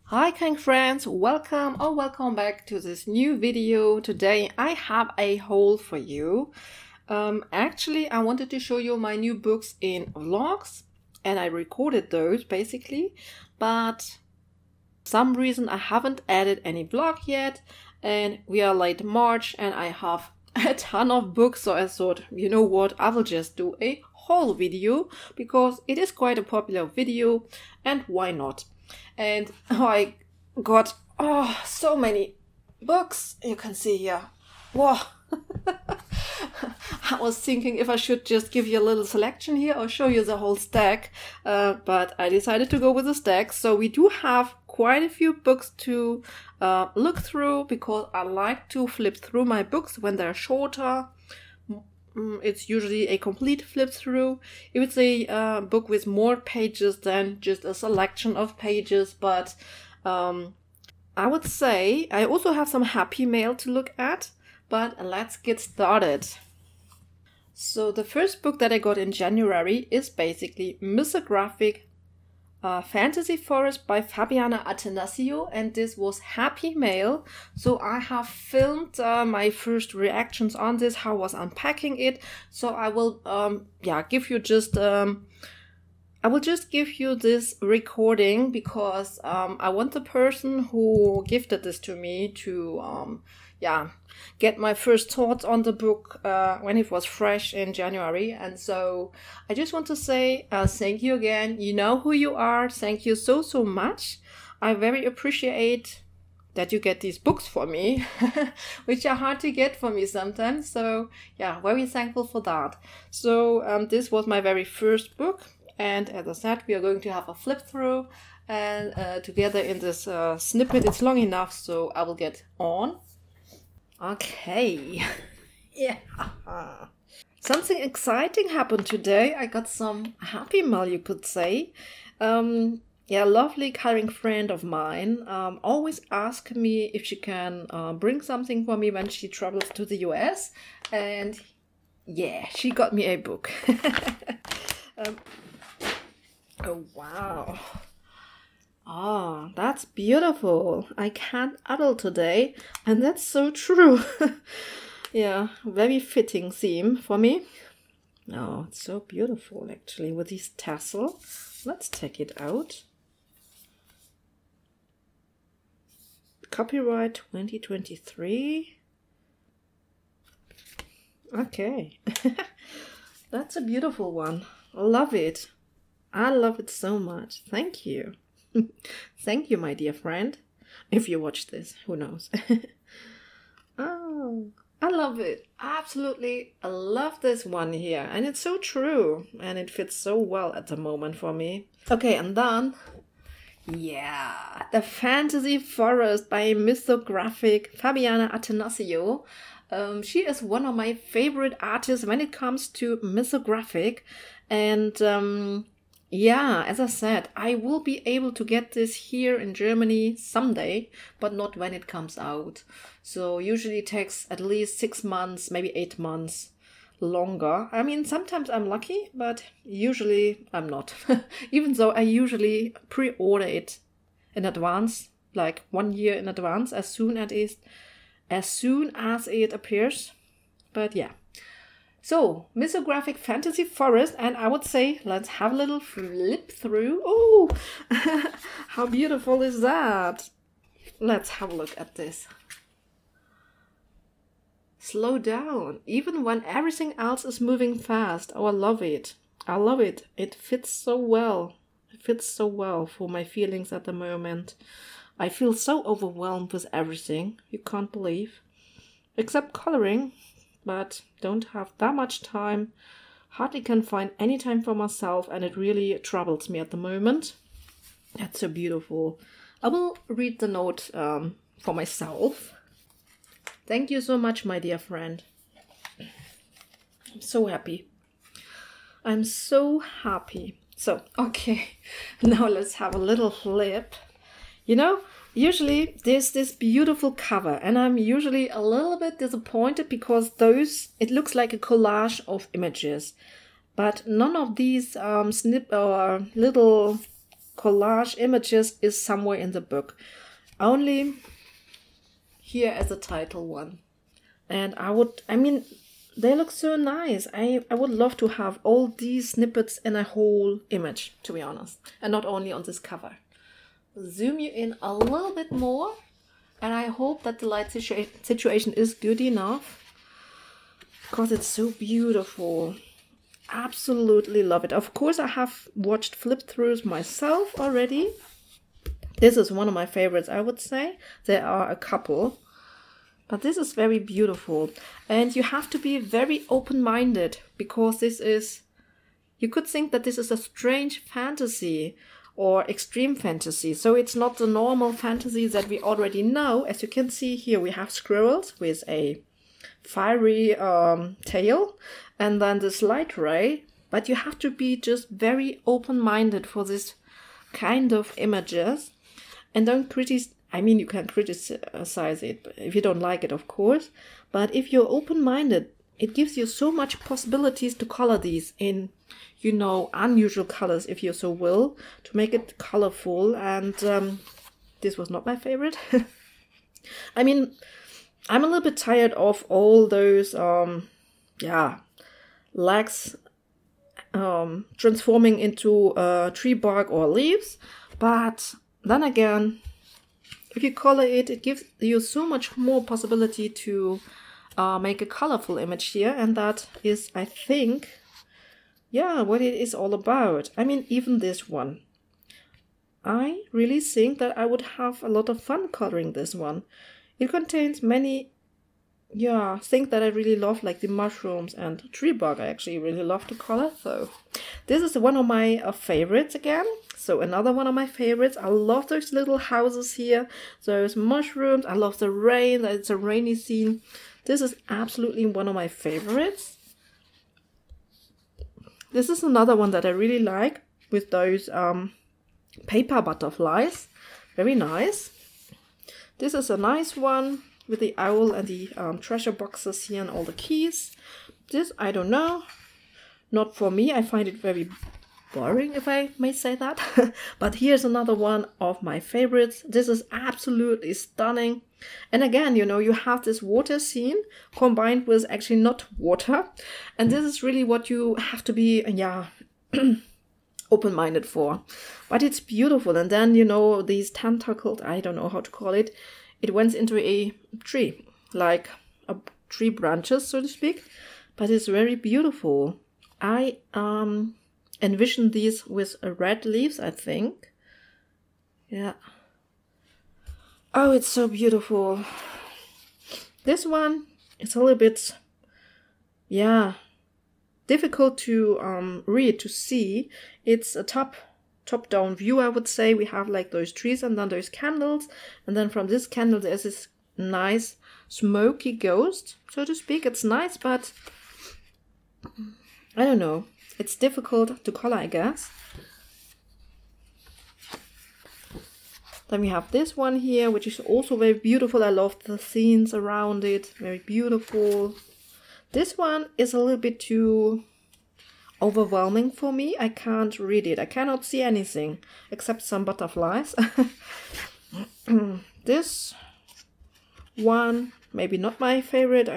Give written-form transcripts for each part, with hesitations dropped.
Hi kind friends, welcome back to this new video. Today I have a haul for you. Actually I wanted to show you my new books in vlogs and I recorded those basically, but for some reason I haven't added any vlog yet and we are late March and I have a ton of books, so I thought, you know what, I will just do a haul video because it is quite a popular video and why not. And I got so many books you can see here. Wow. I was thinking if I should just give you a little selection here or show you the whole stack, but I decided to go with the stack. So we do have quite a few books to look through because I like to flip through my books when they're shorter. It's usually a complete flip through. If it's a book with more pages than just a selection of pages, but I would say I also have some happy mail to look at, but let's get started. So the first book that I got in January is basically Misographic Fantasy Forest by Fabiana Attanasio, and this was happy mail. So I have filmed my first reactions on this, how I was unpacking it. So I will give you just I will just give you this recording because I want the person who gifted this to me to get my first thoughts on the book when it was fresh in January. And so I just want to say thank you again. You know who you are. Thank you so much. I very appreciate that you get these books for me, which are hard to get for me sometimes. So yeah, very thankful for that. So this was my very first book. And as I said, we are going to have a flip through and together in this snippet. It's long enough, so I will get on. Okay. Yeah. Something exciting happened today. I got some happy mail, you could say. A lovely caring friend of mine always asks me if she can bring something for me when she travels to the US. And yeah, she got me a book. Oh, wow. Oh, that's beautiful. I can't adult today. And that's so true. Yeah, very fitting theme for me. Oh, it's so beautiful actually with these tassels. Let's take it out. Copyright 2023. Okay. That's a beautiful one. I love it. I love it so much. Thank you. Thank you, my dear friend. If you watch this, who knows? Oh, I love it. Absolutely. I love this one here. And it's so true. And it fits so well at the moment for me. Okay, and then, yeah, The Fantasy Forest by Misographic Fabiana Attanasio. She is one of my favorite artists when it comes to misographic. And yeah, as I said, I will be able to get this here in Germany someday, but not when it comes out. So usually it takes at least 6 months, maybe 8 months longer. I mean, sometimes I'm lucky, but usually I'm not. Even though I usually pre-order it in advance, like 1 year in advance, as soon as it appears. But yeah. So, Misographic Fantasy Forest, and I would say let's have a little flip through. Oh, how beautiful is that? Let's have a look at this. Slow down, even when everything else is moving fast. Oh, I love it. I love it. It fits so well. It fits so well for my feelings at the moment. I feel so overwhelmed with everything. You can't believe. Except coloring. But don't have that much time, hardly can find any time for myself, and it really troubles me at the moment. That's so beautiful. I will read the note for myself. Thank you so much, my dear friend. I'm so happy. I'm so happy. So, okay, now let's have a little flip. You know, usually there's this beautiful cover and I'm usually a little bit disappointed because it looks like a collage of images. But none of these little collage images is somewhere in the book. Only here as a title one. And I mean, they look so nice. I would love to have all these snippets in a whole image, to be honest. And not only on this cover. Zoom you in a little bit more. And I hope that the light situation is good enough. Because it's so beautiful. Absolutely love it. Of course, I have watched flip-throughs myself already. This is one of my favorites, I would say. There are a couple. But this is very beautiful. And you have to be very open-minded. Because this is... You could think that this is a strange fantasy. Or extreme fantasy. So it's not the normal fantasy that we already know. As you can see here, we have squirrels with a fiery tail. And then this light ray. But you have to be just very open-minded for this kind of images. And don't criticize, I mean, you can criticize it if you don't like it, of course. But if you're open-minded, it gives you so much possibilities to color these in, you know, unusual colors, if you so will, to make it colorful. And this was not my favorite. I mean, I'm a little bit tired of all those, legs transforming into tree bark or leaves. But then again, if you color it, it gives you so much more possibility to make a colorful image here. And that is, I think, yeah, what it is all about. I mean, even this one. I really think that I would have a lot of fun coloring this one. It contains many, things that I really love, like the mushrooms and tree bark. I actually really love to color. So this is one of my favorites again. So another one of my favorites. I love those little houses here. Those mushrooms. I love the rain. It's a rainy scene. This is absolutely one of my favorites. This is another one that I really like with those paper butterflies. Very nice. This is a nice one with the owl and the treasure boxes here and all the keys. This, I don't know. Not for me. I find it very boring, if I may say that. But here's another one of my favorites. This is absolutely stunning. And again, you know, you have this water scene combined with actually not water. And this is really what you have to be, open-minded for. But it's beautiful. And then, you know, these tentacles, I don't know how to call it. It went into a tree, like a tree branches, so to speak. But it's very beautiful. I envision these with red leaves, I think. Yeah. Oh, it's so beautiful. This one is a little bit, difficult to read, to see. It's a top-down view, I would say. We have like those trees and then those candles. And then from this candle, there's this nice smoky ghost, so to speak. It's nice, but I don't know. It's difficult to color, I guess. Then we have this one here, which is also very beautiful. I love the scenes around it. Very beautiful. This one is a little bit too overwhelming for me. I can't read it. I cannot see anything except some butterflies. This one, maybe not my favorite.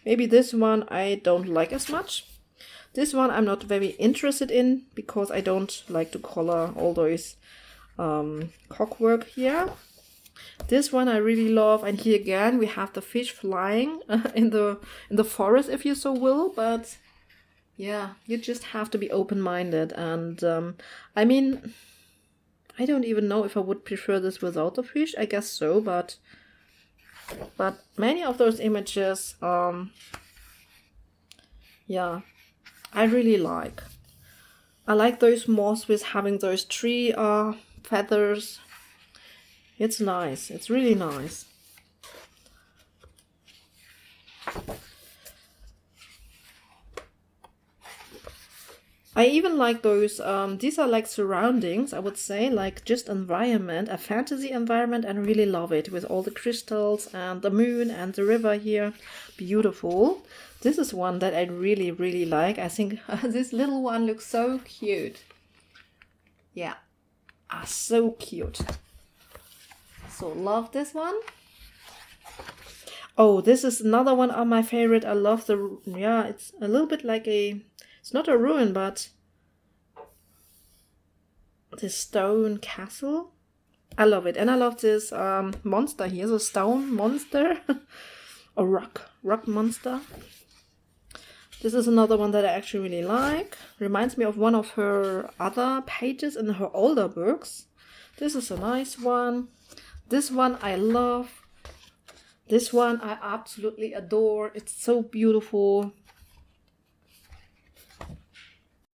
Maybe this one I don't like as much. This one I'm not very interested in because I don't like to color all those cockwork here. This one I really love, and here again we have the fish flying in the forest, if you so will. But yeah, you just have to be open-minded, and I mean, I don't even know if I would prefer this without the fish. I guess so, but many of those images, I really like. I like those moths with having those tree feathers. It's nice. It's really nice. I even like those, these are like surroundings, I would say, like just environment, a fantasy environment, and I really love it with all the crystals and the moon and the river here. Beautiful. This is one that I really, really like. I think this little one looks so cute. Yeah, are so cute. So love this one. Oh, this is another one of my favorite. I love the, yeah, it's a little bit like a, it's not a ruin, but this stone castle. I love it. And I love this monster here, the stone monster. A rock monster. This is another one that I actually really like. Reminds me of one of her other pages in her older books. This is a nice one. This one I love. This one I absolutely adore. It's so beautiful.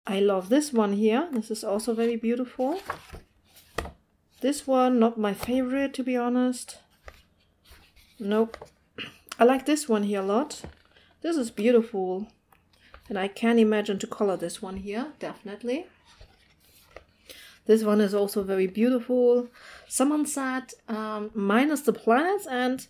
I love this one here. This is also very beautiful. This one, not my favorite, to be honest. Nope. I like this one here a lot. This is beautiful. And I can imagine to color this one here, definitely. This one is also very beautiful. Someone said minus the planets, and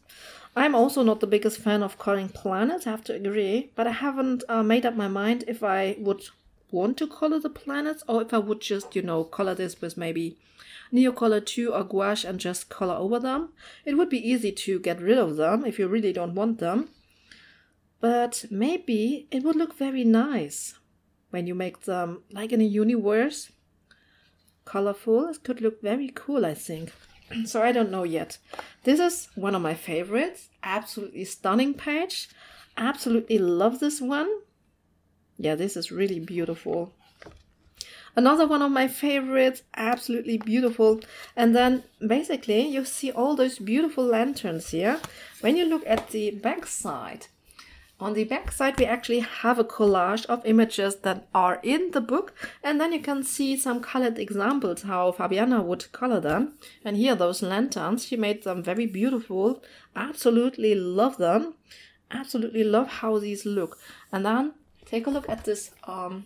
I'm also not the biggest fan of coloring planets, I have to agree. But I haven't made up my mind if I would want to color the planets or if I would just, you know, color this with maybe Neocolor 2 or gouache and just color over them. It would be easy to get rid of them if you really don't want them. But maybe it would look very nice when you make them like in a universe. Colorful. It could look very cool, I think. So I don't know yet. This is one of my favorites. Absolutely stunning page. Absolutely love this one. Yeah, this is really beautiful. Another one of my favorites. Absolutely beautiful. And then basically you see all those beautiful lanterns here. When you look at the back side. On the back side, we actually have a collage of images that are in the book, and then you can see some colored examples how Fabiana would color them. And here, those lanterns, she made them very beautiful. Absolutely love them. Absolutely love how these look. And then take a look at this, on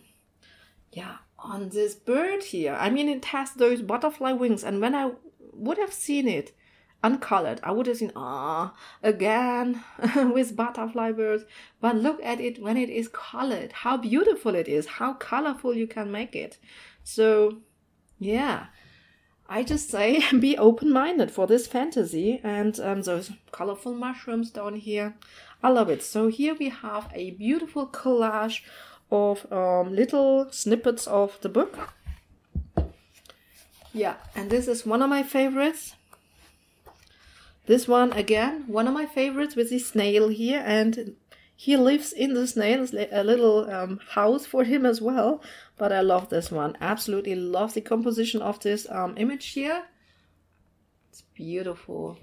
this bird here. I mean, it has those butterfly wings, and when I would have seen it uncolored, I would have seen, again with butterfly birds. But look at it when it is colored, how beautiful it is, how colorful you can make it. So yeah, I just say be open-minded for this fantasy. And those colorful mushrooms down here, I love it. So here we have a beautiful collage of little snippets of the book. Yeah, and this is one of my favorites. This one, again, one of my favorites with the snail here, and he lives in the snail. It's a little house for him as well, but I love this one. Absolutely love the composition of this image here. It's beautiful.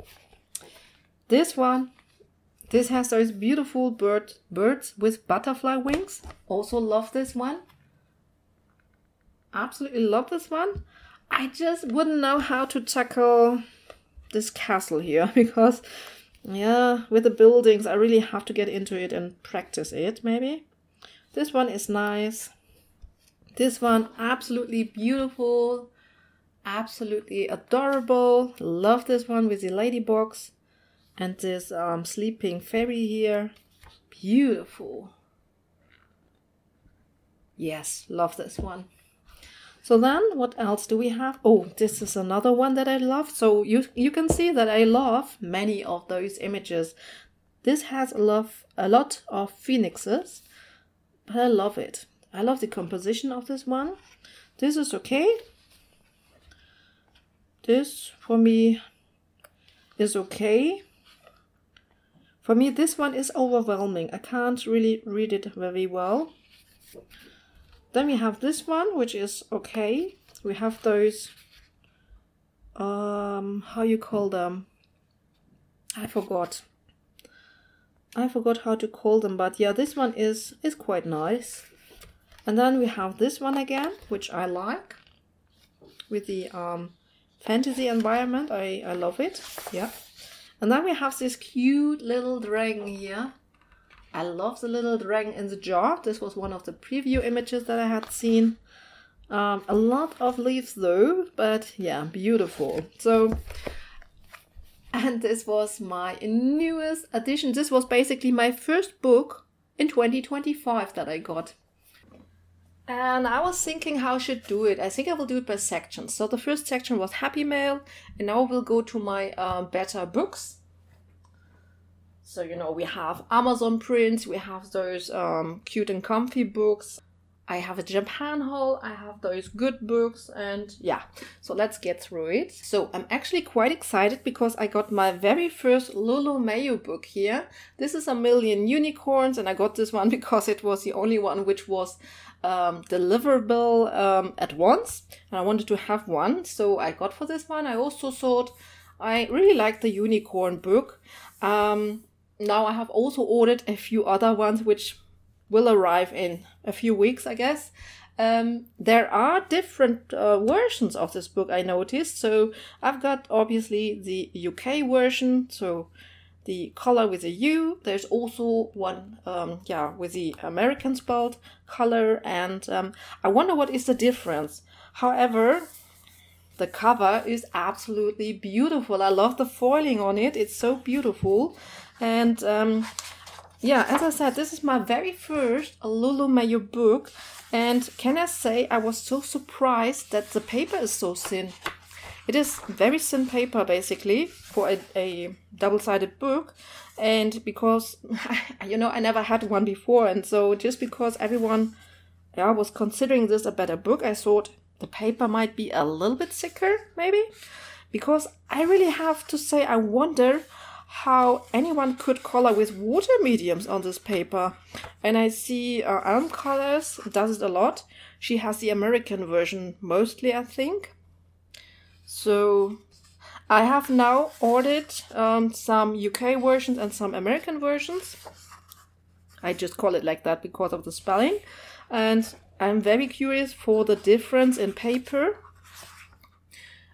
This one, this has those beautiful birds with butterfly wings. Also love this one. Absolutely love this one. I just wouldn't know how to tackle this castle here, because yeah, with the buildings I really have to get into it and practice it. Maybe this one is nice. This one absolutely beautiful, absolutely adorable. Love this one with the ladybugs and this sleeping fairy here. Beautiful. Yes, love this one. So then, what else do we have? Oh, this is another one that I love. So you can see that I love many of those images. This has a lot of phoenixes, but I love it. I love the composition of this one. This is okay. This, for me, is okay. For me, this one is overwhelming. I can't really read it very well. Then we have this one, which is okay. We have those, how you call them? I forgot how to call them, but yeah, this one is quite nice. And then we have this one again, which I like, with the fantasy environment. I love it, yeah. And then we have this cute little dragon here. I love the little dragon in the jar. This was one of the preview images that I had seen. A lot of leaves though, but yeah, beautiful. So, and this was my newest addition. This was basically my first book in 2025 that I got. And I was thinking how I should do it. I think I will do it by sections. So the first section was Happy Mail, and now we'll go to my better books. So, you know, we have Amazon prints, we have those cute and comfy books. I have a Japan haul, I have those good books, and yeah, so let's get through it. So I'm actually quite excited because I got my very first Lulu Mayo book here. This is A Million Unicorns, and I got this one because it was the only one which was deliverable at once, and I wanted to have one, so I got for this one. I also thought I really liked the unicorn book. Now I have also ordered a few other ones which will arrive in a few weeks, I guess. There are different versions of this book, I noticed. So I've got obviously the UK version, so the color with a U. There's also one, with the American spelled color, and I wonder what is the difference. However, the cover is absolutely beautiful. I love the foiling on it. It's so beautiful. And as I said, this is my very first Lulu Mayo book, and can I say I was so surprised that the paper is so thin. It is very thin paper, basically, for a double-sided book, and because, you know, I never had one before, and so just because everyone was considering this a better book, I thought the paper might be a little bit thicker, maybe, because I really have to say I wonder how anyone could color with water mediums on this paper. And I see Elm Colors does it a lot. She has the American version mostly, I think. So I have now ordered some UK versions and some American versions. I just call it like that because of the spelling. And I'm very curious for the difference in paper.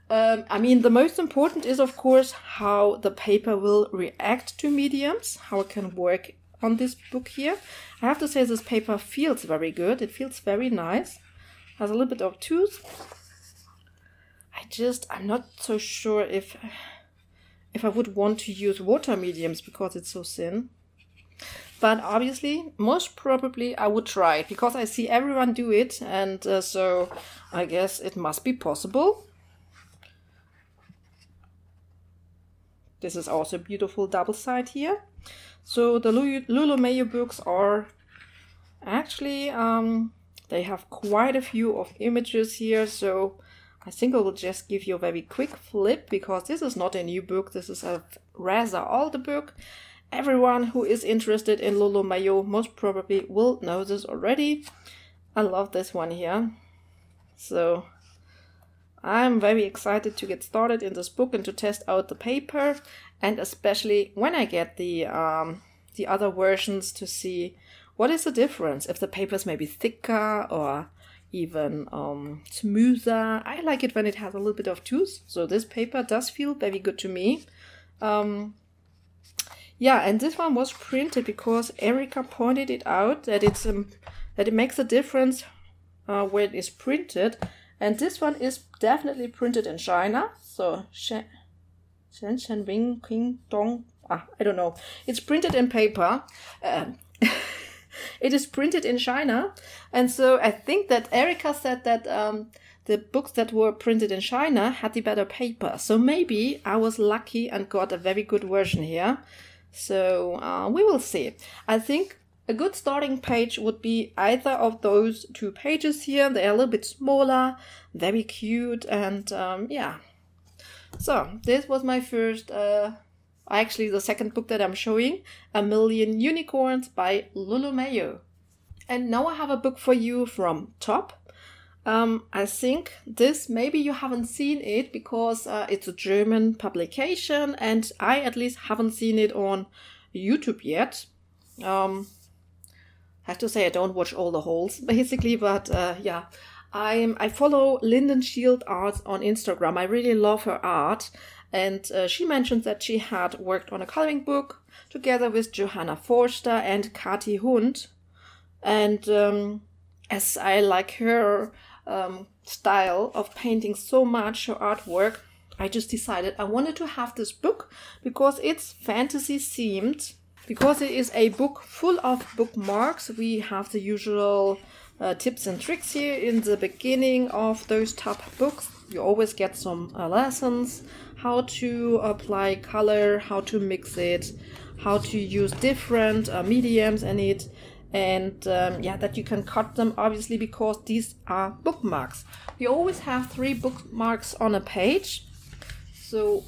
The most important is, of course, how the paper will react to mediums, how it can work on this book here. I have to say this paper feels very good. It feels very nice. Has a little bit of tooth. I'm not so sure if I would want to use water mediums because it's so thin. But obviously, most probably I would try it because I see everyone do it, and so I guess it must be possible. This is also a beautiful double side here. So the Lulu Mayo books are actually, they have quite a few of images here. So I think I will just give you a very quick flip because this is not a new book. This is a rather older book. Everyone who is interested in Lulu Mayo most probably will know this already. I love this one here. So I'm very excited to get started in this book and to test out the paper, and especially when I get the other versions to see what is the difference, if the paper is maybe thicker or even smoother. I like it when it has a little bit of tooth, so this paper does feel very good to me. And this one was printed because Erica pointed it out that that it makes a difference where it is printed. And this one is definitely printed in China. So, Shenzhen Wing King Dong. I don't know. It's printed in paper. It is printed in China. And so I think that Erica said that the books that were printed in China had the better paper. So maybe I was lucky and got a very good version here. So we will see. I think a good starting page would be either of those two pages here. They are a little bit smaller, very cute, and So this was my first, actually the second book that I'm showing, A Million Unicorns by Lulu Mayo. And now I have a book for you from Top. I think this, maybe you haven't seen it because it's a German publication and I at least haven't seen it on YouTube yet. I have to say I don't watch all the hauls basically, but I follow Linden Shield Arts on Instagram. I really love her art, and she mentioned that she had worked on a coloring book together with Johanna Forster and Kati Hund. And as I like her style of painting so much, her artwork, I just decided I wanted to have this book because it's fantasy themed. Because it is a book full of bookmarks, we have the usual tips and tricks here in the beginning of those top books. You always get some lessons, how to apply color, how to mix it, how to use different mediums in it, and yeah, that you can cut them obviously because these are bookmarks. We always have 3 bookmarks on a page. So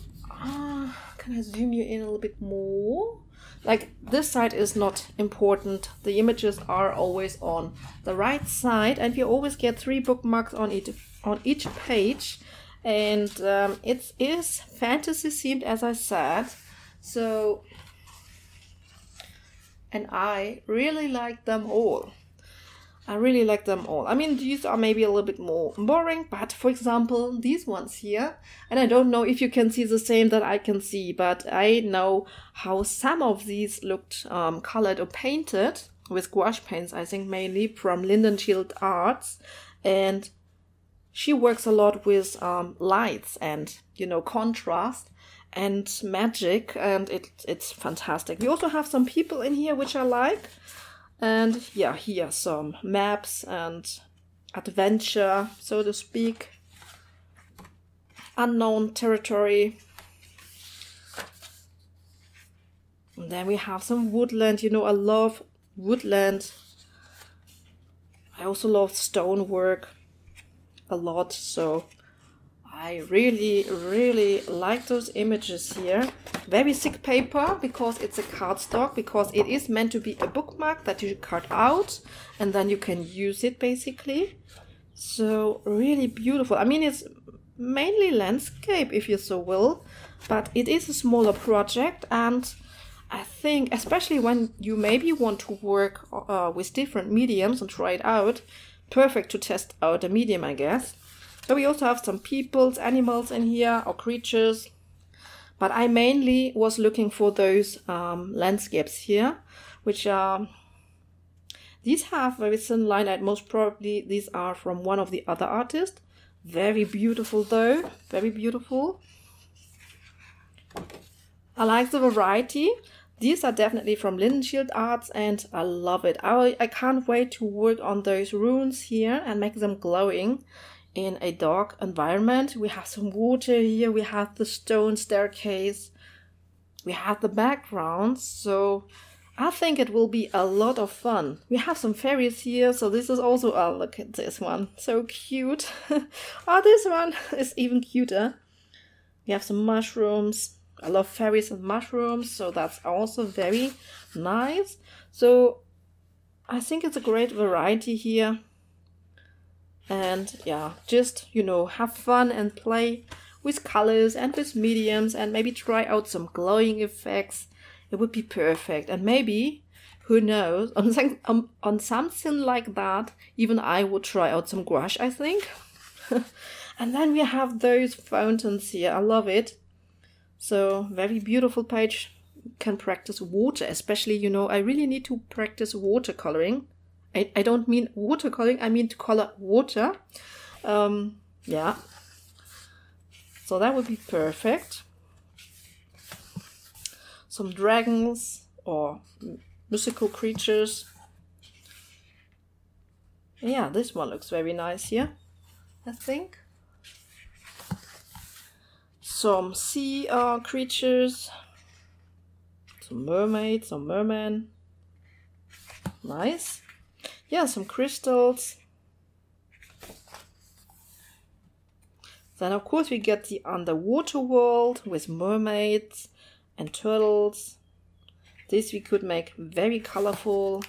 can I zoom you in a little bit more? Like this side is not important. The images are always on the right side, and we always get 3 bookmarks on each page. And it is fantasy themed, as I said. So, and I really like them all. I really like them all. I mean, these are maybe a little bit more boring, but for example, these ones here, and I don't know if you can see the same that I can see, but I know how some of these looked colored or painted with gouache paints, I think mainly from Lindenschild Arts, and she works a lot with lights and, you know, contrast and magic, and it's fantastic. We also have some people in here which I like. And yeah, here some maps and adventure, so to speak. Unknown territory. And then we have some woodland. You know, I love woodland. I also love stonework a lot, so I really like those images here. Very thick paper because it's a cardstock, because it is meant to be a bookmark that you cut out and then you can use it basically. So really beautiful. I mean, it's mainly landscape if you so will, but it is a smaller project, and I think especially when you maybe want to work with different mediums and try it out, perfect to test out a medium, I guess. So we also have some peoples, animals in here, or creatures. But I mainly was looking for those landscapes here, which are... These have very thin line, and most probably these are from one of the other artists. Very beautiful though, very beautiful. I like the variety. These are definitely from Lindenschild Arts, and I love it. I can't wait to work on those runes here and make them glowing in a dark environment. We have some water here, we have the stone staircase, we have the background, so I think it will be a lot of fun. We have some fairies here, so this is also, oh, look at this one, so cute. Oh, this one is even cuter. We have some mushrooms. I love fairies and mushrooms, so that's also very nice. So I think it's a great variety here. And yeah, just, you know, have fun and play with colors and with mediums, and maybe try out some glowing effects. It would be perfect. And maybe, who knows, on something like that, even I would try out some gouache, I think. And then we have those fountains here. I love it. So very beautiful page. You can practice water, especially, you know, I really need to practice watercoloring. I don't mean watercoloring, I mean to color water. Yeah. So that would be perfect. Some dragons or mystical creatures. Yeah, this one looks very nice here, I think. Some sea creatures. Some mermaids, some mermen. Nice. Yeah, some crystals. Then of course we get the underwater world with mermaids and turtles. This we could make very colorful.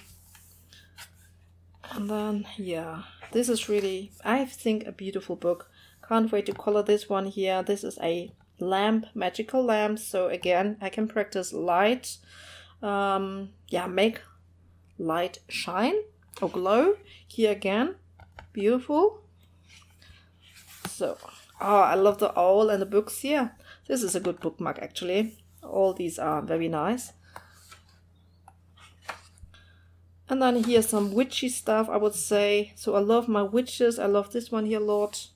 And then, yeah, this is really, I think, a beautiful book. Can't wait to color this one here. This is a lamp, magical lamp. So again, I can practice light. Yeah, make light shine or glow. Here again, beautiful. So, oh, I love the owl and the books here. This is a good bookmark actually. All these are very nice. And then here's some witchy stuff, I would say. So I love my witches. I love this one here a lot.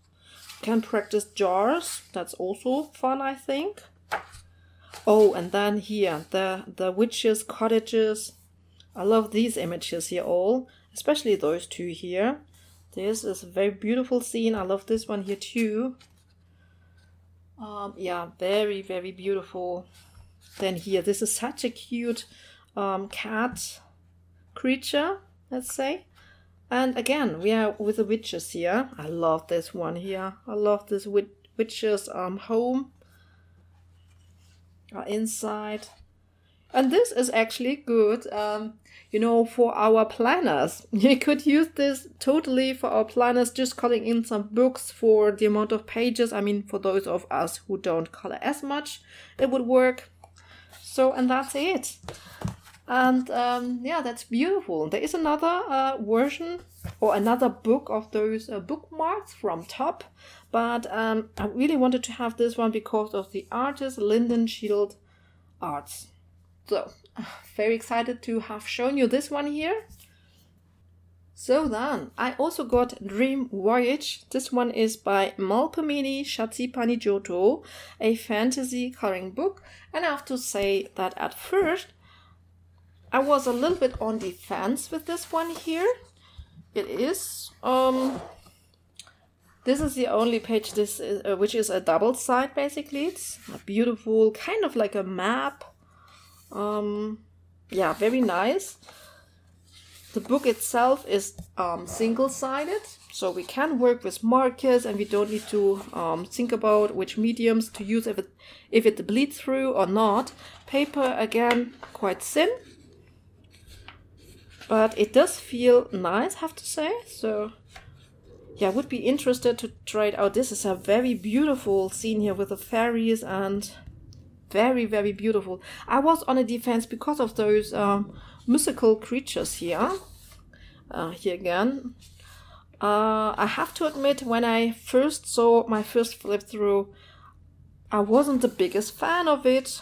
Can practice jars. That's also fun, I think. Oh, and then here, the witches' cottages. I love these images here all. especially those two here. This is a very beautiful scene. I love this one here too. Yeah, very, very beautiful. Then here, this is such a cute cat creature, let's say. And again, we are with the witches here. I love this one here. I love this witches home inside. And this is actually good, you know, for our planners. You could use this totally for our planners, just coloring in some books for the amount of pages. I mean, for those of us who don't color as much, it would work. So, and that's it. And yeah, that's beautiful. There is another version or another book of those bookmarks from Top. But I really wanted to have this one because of the artist Lyndon Shield Arts. So, very excited to have shown you this one here. So then, I also got Dream Voyage. This one is by Malpamini Shatsipani-Giotto, a fantasy coloring book. And I have to say that at first, I was a little bit on the fence with this one here. It is, this is the only page this is, which is a double side basically. It's a beautiful, kind of like a map. Yeah, very nice. The book itself is single-sided, so we can work with markers and we don't need to think about which mediums to use, if it bleeds through or not. Paper, again, quite thin, but it does feel nice, I have to say. So yeah, I would be interested to try it out. This is a very beautiful scene here with the fairies, and very, very beautiful. I was on a defense because of those musical creatures here. Here again. I have to admit, when I first saw my first flip through, I wasn't the biggest fan of it.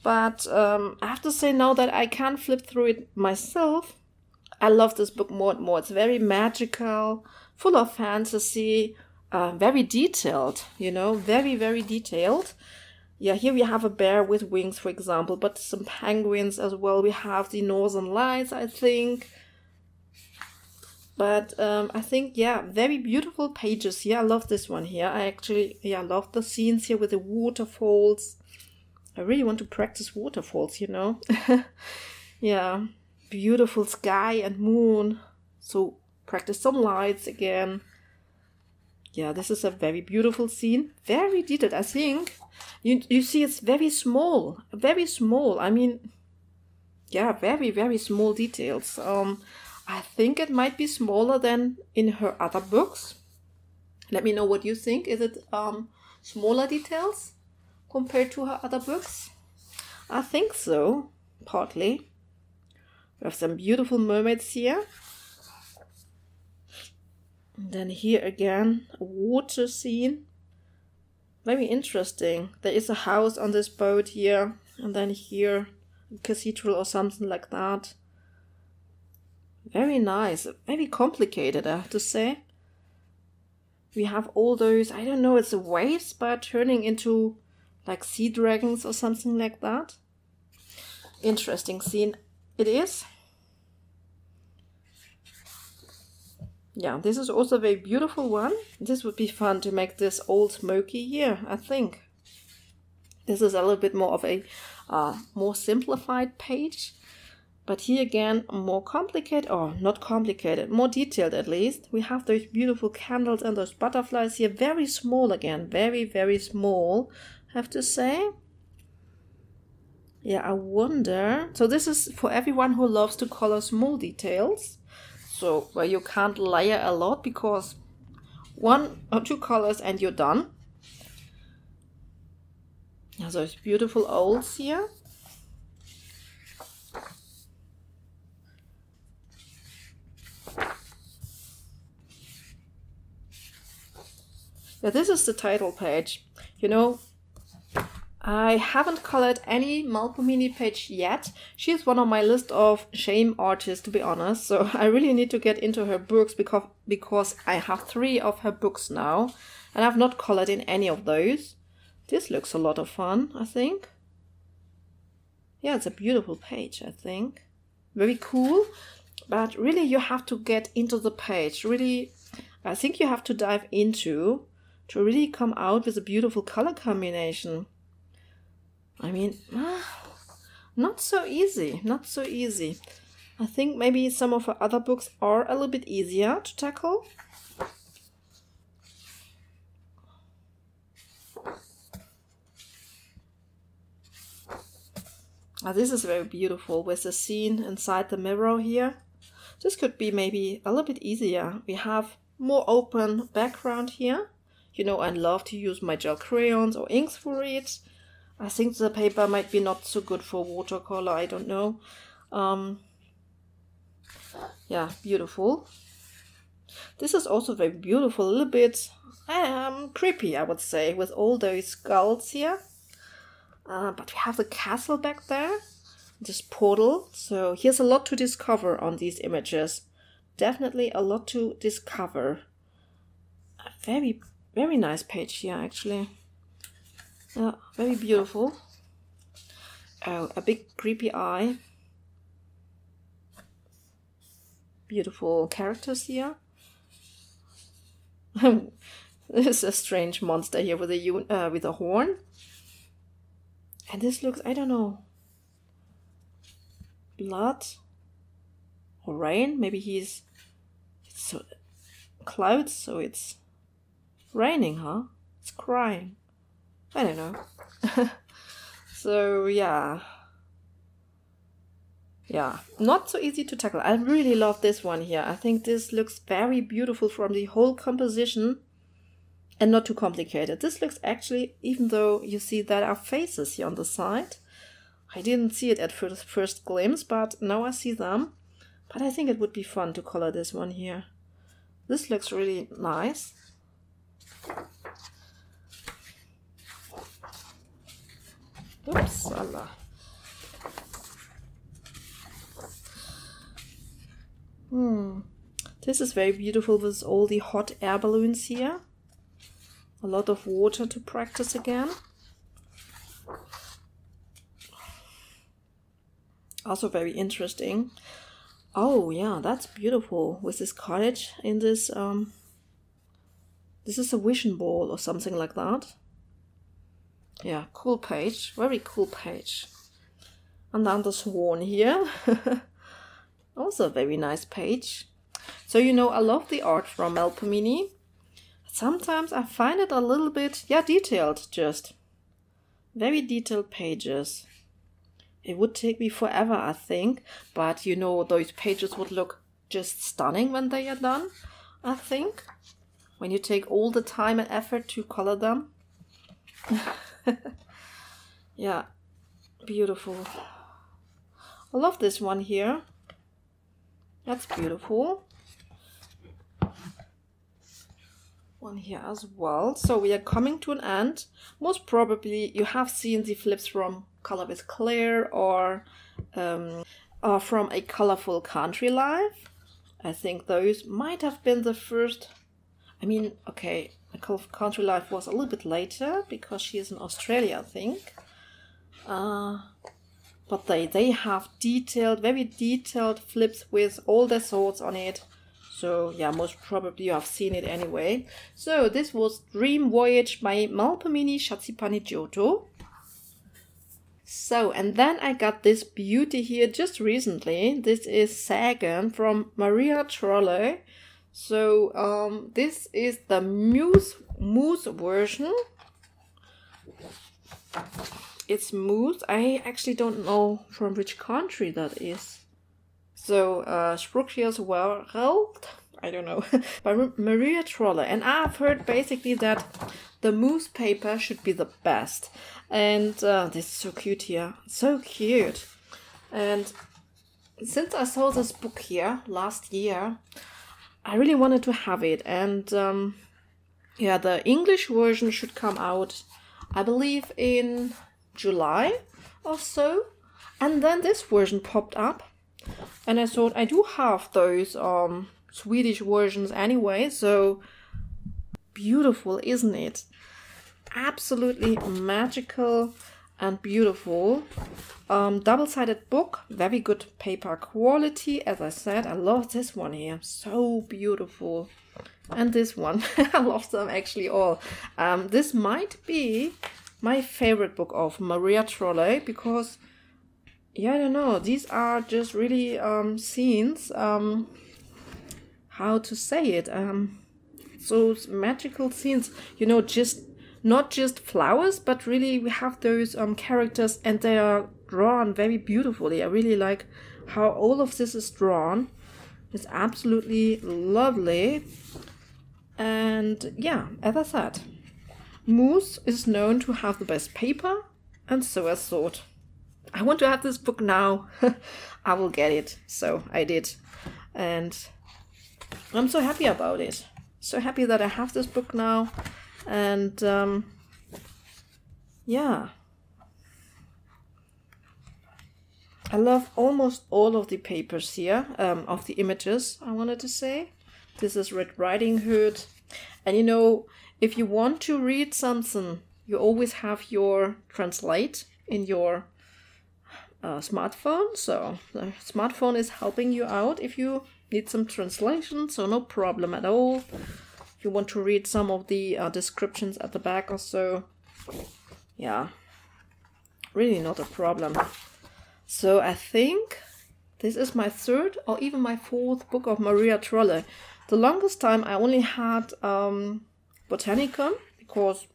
But I have to say, now that I can flip through it myself, I love this book more and more. It's very magical, full of fantasy, very detailed, you know, very, very detailed. Yeah, here we have a bear with wings, for example, but some penguins as well. We have the Northern Lights, I think. But I think, yeah, very beautiful pages here. I love this one here. I actually, yeah, love the scenes here with the waterfalls. I really want to practice waterfalls, you know. Yeah, beautiful sky and moon. So practice some lights again. Yeah, this is a very beautiful scene. Very detailed, I think. You see it's very small. Very small. I mean, yeah, very, very small details. I think it might be smaller than in her other books. Let me know what you think. Is it smaller details compared to her other books? I think so, partly. We have some beautiful mermaids here. And then here again, a water scene. Very interesting. There is a house on this boat here, and then here a cathedral or something like that. Very nice. Very complicated, I have to say. We have all those, I don't know, it's the waves, but turning into like sea dragons or something like that. Interesting scene it is. Yeah, this is also a very beautiful one. This would be fun to make this old smoky here, I think. This is a little bit more of a more simplified page. But here again, more complicated, or not complicated, more detailed at least. We have those beautiful candles and those butterflies here. Very small again, very, very small, I have to say. Yeah, I wonder. So this is for everyone who loves to color small details. So where you can't layer a lot because 1 or 2 colors and you're done. Yeah, those beautiful owls here. Yeah, this is the title page. You know, I haven't colored any Malpamini page yet. She's one on my list of shame artists, to be honest. So I really need to get into her books because I have 3 of her books now. And I've not colored in any of those. This looks a lot of fun, I think. Yeah, it's a beautiful page, I think. Very cool. But really you have to get into the page. Really, I think you have to dive into to really come out with a beautiful color combination. I mean, not so easy, not so easy. I think maybe some of her other books are a little bit easier to tackle. This is very beautiful with the scene inside the mirror here. This could be maybe a little bit easier. We have more open background here. You know, I love to use my gel crayons or inks for it. I think the paper might be not so good for watercolor, I don't know. Yeah, beautiful. This is also very beautiful, a little bit creepy, I would say, with all those skulls here. But we have the castle back there, this portal. So here's a lot to discover on these images. Definitely a lot to discover. A very, very nice page here, actually. Very beautiful. Oh, a big creepy eye. Beautiful characters here. There's a strange monster here with a horn. And this looks, I don't know, blood or rain. Maybe it's clouds, so it's raining, huh? It's crying. I don't know. So yeah, not so easy to tackle. I really love this one here. I think this looks very beautiful from the whole composition. And not too complicated. This looks actually, even though you see there are faces here on the side, I didn't see it at first glimpse, but now I see them. But I think it would be fun to color this one here. This looks really nice. Oops, Allah. This is very beautiful with all the hot air balloons here. A lot of water to practice again. Also very interesting. Oh yeah, that's beautiful with this cottage in this this is a vision ball or something like that. Yeah, cool page, very cool page. And then the swan here. Also a very nice page. So you know, I love the art from Melpomene. Sometimes I find it a little bit, detailed, just. Very detailed pages. It would take me forever, I think. But, you know, those pages would look just stunning when they are done, I think. When you take all the time and effort to color them. Yeah, beautiful. I love this one here. That's beautiful. One here as well. So we are coming to an end. Most probably you have seen the flips from Color with Claire or from A Colorful Country Life. I think those might have been the first. I mean, okay, A Colorful Country Life was a little bit later because she is in Australia, I think. But they have very detailed flips with all the thoughts on it. So yeah, most probably you have seen it anyway. So this was Dream Voyage by Melpomene Shatsipani Giotto. So, and then I got this beauty here just recently. This is Sagan from Maria Trolle. So this is the mousse version. It's mousse. I actually don't know from which country that is. So, Sprucius World, I don't know, by Maria Trolle. And I've heard basically that the mousse paper should be the best. And this is so cute here. So cute. And since I saw this book here last year, I really wanted to have it. And yeah, the English version should come out, I believe, in July or so. And then this version popped up. And I thought I do have those Swedish versions anyway, so beautiful, isn't it? Absolutely magical. and beautiful. Double-sided book, very good paper quality. As I said, I love this one here, so beautiful. And this one, I love them actually all. This might be my favorite book of Maria Trolle, because, yeah, I don't know, these are just really scenes, how to say it, those magical scenes, you know, just not just flowers, but really we have those characters, and they are drawn very beautifully. I really like how all of this is drawn. It's absolutely lovely. And yeah, as I said, Moose is known to have the best paper, and so I thought, I want to have this book now. I will get it. So I did. And I'm so happy about it. So happy that I have this book now. And yeah. I love almost all of the papers here, of the images, I wanted to say. This is Red Riding Hood. And you know, if you want to read something, you always have your translate in your smartphone. So the smartphone is helping you out if you need some translation, so no problem at all. If you want to read some of the descriptions at the back or so, yeah, really not a problem. So I think this is my third or even my fourth book of Maria Trolle. The longest time I only had Botanicum, because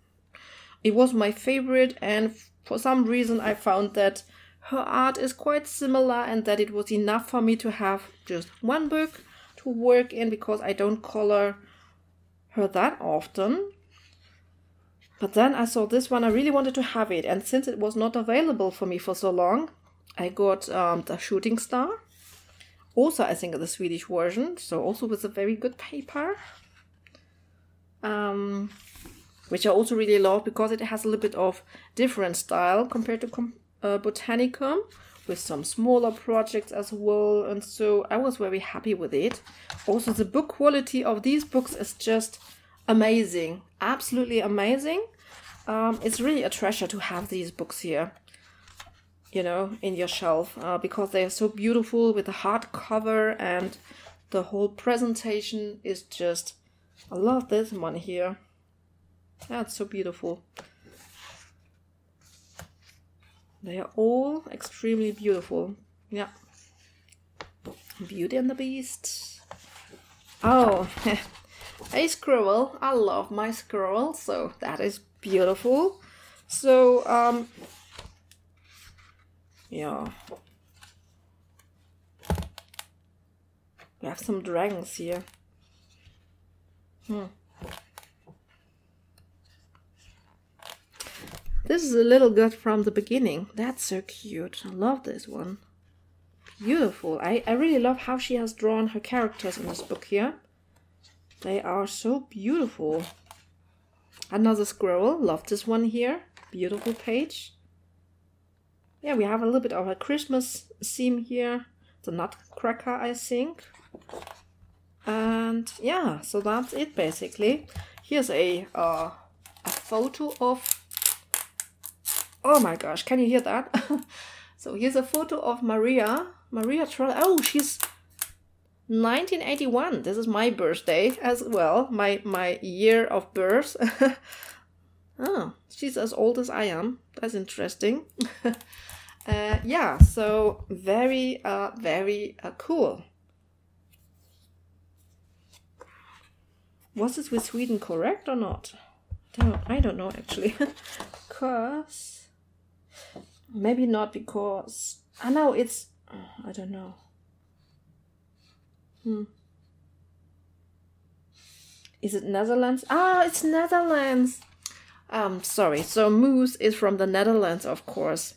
it was my favorite, and for some reason I found that her art is quite similar and that it was enough for me to have just one book to work in, because I don't color her that often. But then I saw this one, I really wanted to have it, and since it was not available for me for so long, I got the Shooting Star. Also, I think the Swedish version, so also with a very good paper. Which I also really love, because it has a little bit of different style compared to Botanicum, with some smaller projects as well, and so I was very happy with it. Also, the book quality of these books is just amazing, absolutely amazing. It's really a treasure to have these books here, you know, in your shelf, because they are so beautiful with the hardcover, and the whole presentation is just, I love this one here. That's so beautiful. They are all extremely beautiful. Yeah. Beauty and the Beast. Oh, a squirrel. I love my squirrel, so that is beautiful. So, yeah. We have some dragons here. This is a little girl from the beginning. That's so cute. I love this one. Beautiful. I really love how she has drawn her characters in this book here. They are so beautiful. Another squirrel. Love this one here. Beautiful page. Yeah, we have a little bit of a Christmas theme here. The Nutcracker, I think. And yeah, so that's it basically. Here's a photo of... Oh my gosh, can you hear that? So here's a photo of Maria Trolle. Oh, she's 1981. This is my birthday as well. My year of birth. Oh, she's as old as I am. That's interesting. Yeah, so very, very cool. Was this with Sweden correct or not? I don't know actually. Because... Maybe not, because... I know it's... I don't know. Is it Netherlands? Ah, it's Netherlands! Sorry. So Moose is from the Netherlands, of course.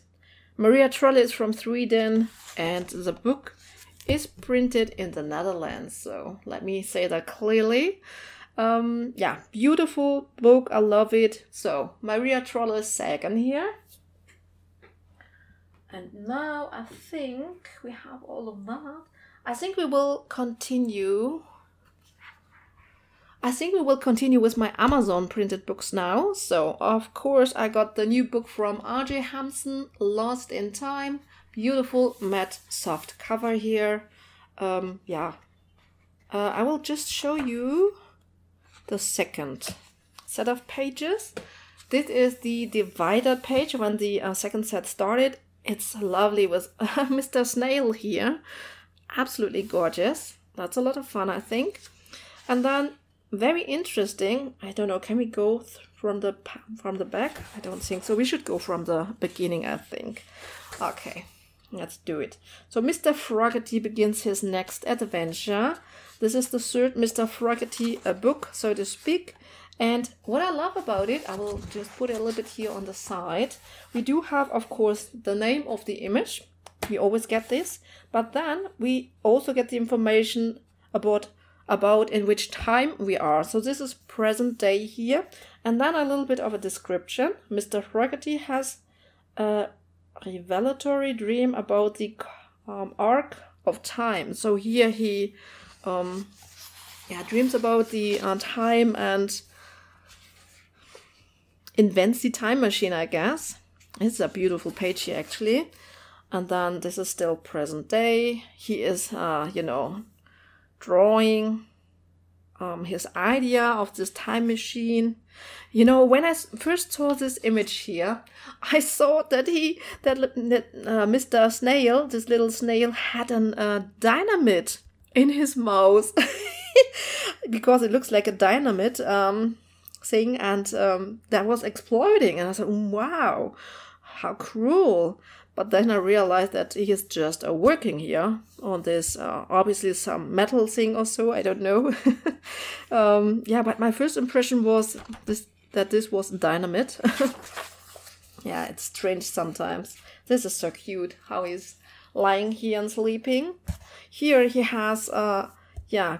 Maria Trolle is from Sweden, and the book is printed in the Netherlands. So let me say that clearly. Yeah, beautiful book. I love it. So Maria Trolle Sagan here. And now I think we have all of that. I think we will continue. I think we will continue with my Amazon printed books now. So, of course, I got the new book from R.J. Hampson, Lost in Time. Beautiful matte soft cover here. I will just show you the second set of pages. This is the divider page when the second set started. It's lovely with Mr. Snail here. Absolutely gorgeous. That's a lot of fun, I think. And then very interesting. I don't know, can we go from the back? I don't think so. We should go from the beginning, I think. Okay, let's do it. So Mr. Froggerty begins his next adventure. This is the third Mr. Froggerty book, so to speak. And what I love about it, I will just put it a little bit here on the side. We do have, of course, the name of the image. We always get this. But then we also get the information about in which time we are. So this is present day here. And then a little bit of a description. Mr. Froggerty has a revelatory dream about the arc of time. So here he dreams about the time and invents the time machine, I guess. It's a beautiful page here, actually. And then this is still present day. He is, drawing his idea of this time machine. When I first saw this image here, I thought that Mr. Snail, this little snail, had a dynamite in his mouth because it looks like a dynamite thing, and that was exploding. And I thought, wow, how cruel. But then I realized that he is just working here on this, obviously some metal thing or so, I don't know. But my first impression was that this was dynamite. Yeah, it's strange sometimes. This is so cute, how he's lying here and sleeping. Here he has,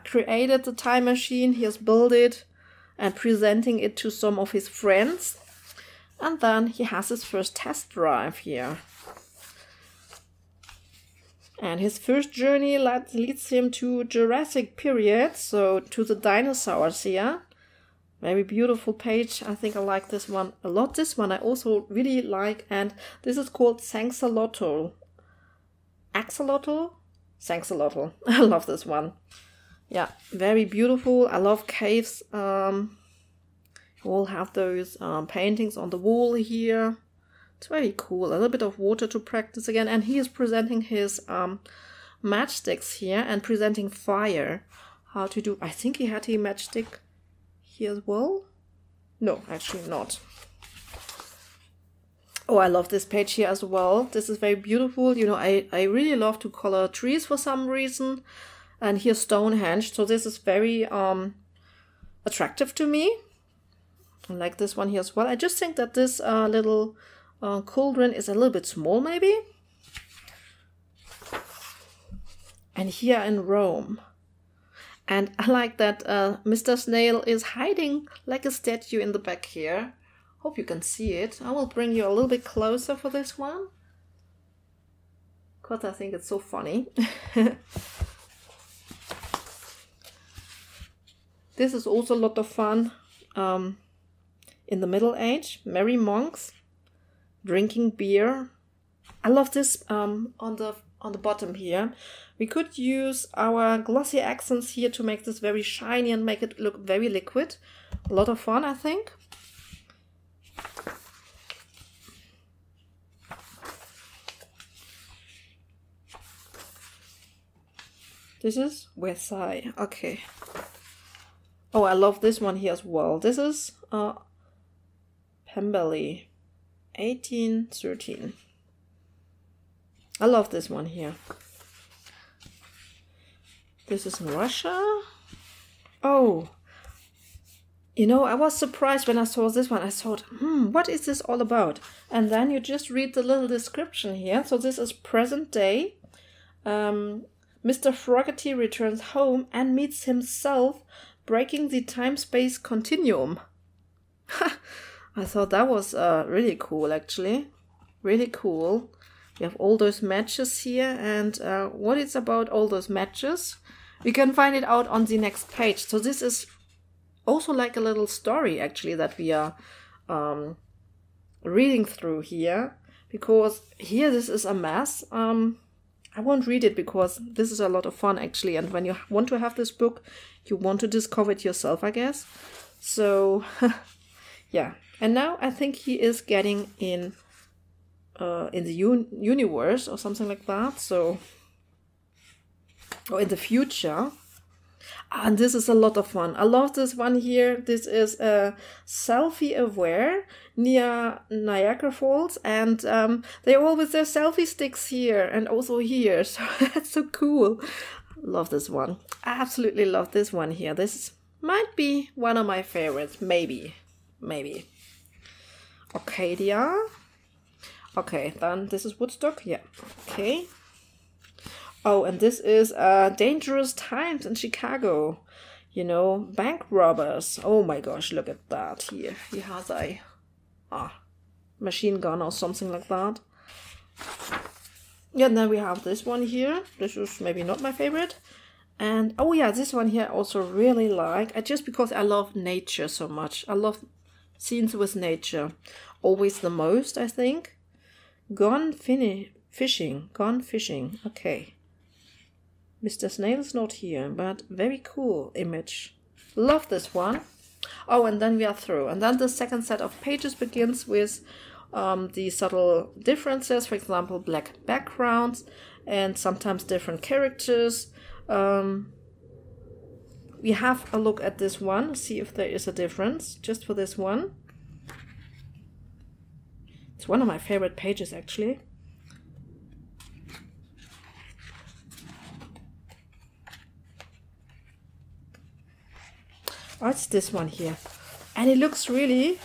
created the time machine. He has built it and presenting it to some of his friends. And then he has his first test drive here. And his first journey leads him to Jurassic period, so to the dinosaurs here. Very beautiful page. I think I like this one a lot. This one I also really like, and this is called Xanxolotl. Axolotl? Xanxolotl. I love this one. Yeah, very beautiful. I love caves. You all have those paintings on the wall here. It's very cool. A little bit of water to practice again. And he is presenting his matchsticks here and presenting fire. How to do... I think he had a matchstick here as well. No, actually not. Oh, I love this page here as well. This is very beautiful. I really love to color trees for some reason. And here's Stonehenge. So this is very attractive to me. I like this one here as well. I just think that this little... cauldron is a little bit small, maybe. And here in Rome. And I like that Mr. Snail is hiding like a statue in the back here. Hope you can see it. I will bring you a little bit closer for this one, because I think it's so funny. This is also a lot of fun. In the Middle Age, merry monks drinking beer. I love this on the bottom here. We could use our glossy accents here to make this very shiny and make it look very liquid. A lot of fun, I think. This is Versailles. Okay. Oh, I love this one here as well. This is Pemberley. 1813. I love this one here. This is Russia. Oh, I was surprised when I saw this one. I thought, what is this all about? And then you just read the little description here. So this is present day. Mr. Froggerty returns home and meets himself breaking the time-space continuum. I thought that was really cool, actually. Really cool. We have all those matches here, and what it's about all those matches, we can find it out on the next page. So this is also like a little story actually that we are reading through here, because here this is a mess. I won't read it because this is a lot of fun actually, and when you want to have this book, you want to discover it yourself, I guess. So yeah, and now I think he is getting in the universe or something like that, so, or in the future. And this is a lot of fun. I love this one here. This is selfie aware near Niagara Falls, and they all with their selfie sticks here and also here. So that's so cool. Love this one. Absolutely love this one here. This might be one of my favorites. Maybe. Arcadia. Okay, then this is Woodstock. Yeah. Okay. Oh, and this is Dangerous Times in Chicago. You know, bank robbers. Oh my gosh, look at that here. He has a machine gun or something like that. Yeah, and then we have this one here. This is maybe not my favorite. And oh yeah, this one here I also really like. Just because I love nature so much. I love scenes with nature. Always the most, I think. Gone fishing. Okay. Mr. Snail's not here, but very cool image. Love this one. Oh, and then we are through. And then the second set of pages begins with the subtle differences. For example, black backgrounds and sometimes different characters. We have a look at this one, see if there is a difference, just for this one. It's one of my favorite pages, actually. Oh, it's this one here. And it looks really,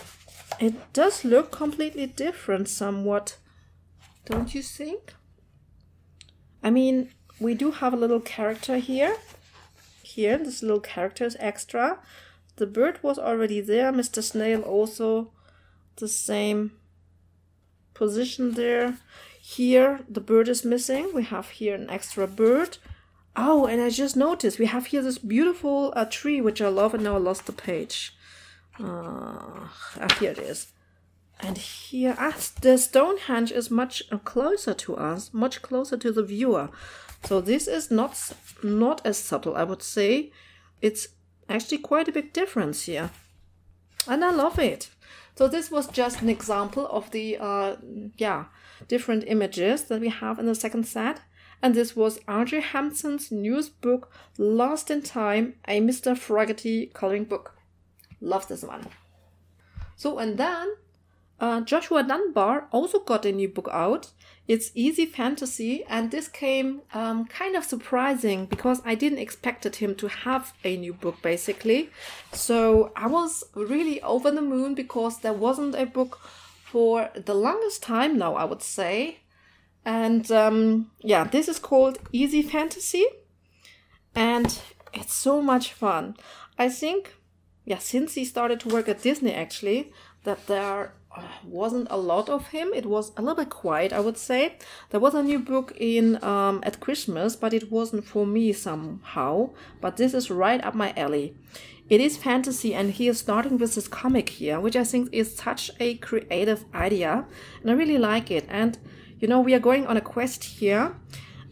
it does look completely different somewhat, don't you think? I mean, we do have a little character here. Here, this little character is extra. The bird was already there. Mr. Snail also the same position there. Here, the bird is missing. We have here an extra bird. Oh, and I just noticed we have here this beautiful tree, which I love, and now I lost the page. Here it is. And here, the Stonehenge is much closer to us, much closer to the viewer. So this is not as subtle, I would say. It's actually quite a big difference here. And I love it. So this was just an example of the different images that we have in the second set. And this was R.J. Hampson's newest book, Lost in Time, a Mr. Fogarty coloring book. Love this one. So, and then Joshua Dunbar also got a new book out. It's Easy Fantasy, and this came kind of surprising because I didn't expect him to have a new book, basically. So I was really over the moon because there wasn't a book for the longest time now, I would say. And this is called Easy Fantasy, and it's so much fun. I think, since he started to work at Disney, actually, that there wasn't a lot of him. It was a little bit quiet, I would say. There was a new book in at Christmas, but it wasn't for me somehow. But this is right up my alley. It is fantasy, and he is starting with this comic here, which I think is such a creative idea, and I really like it. And you know, we are going on a quest here,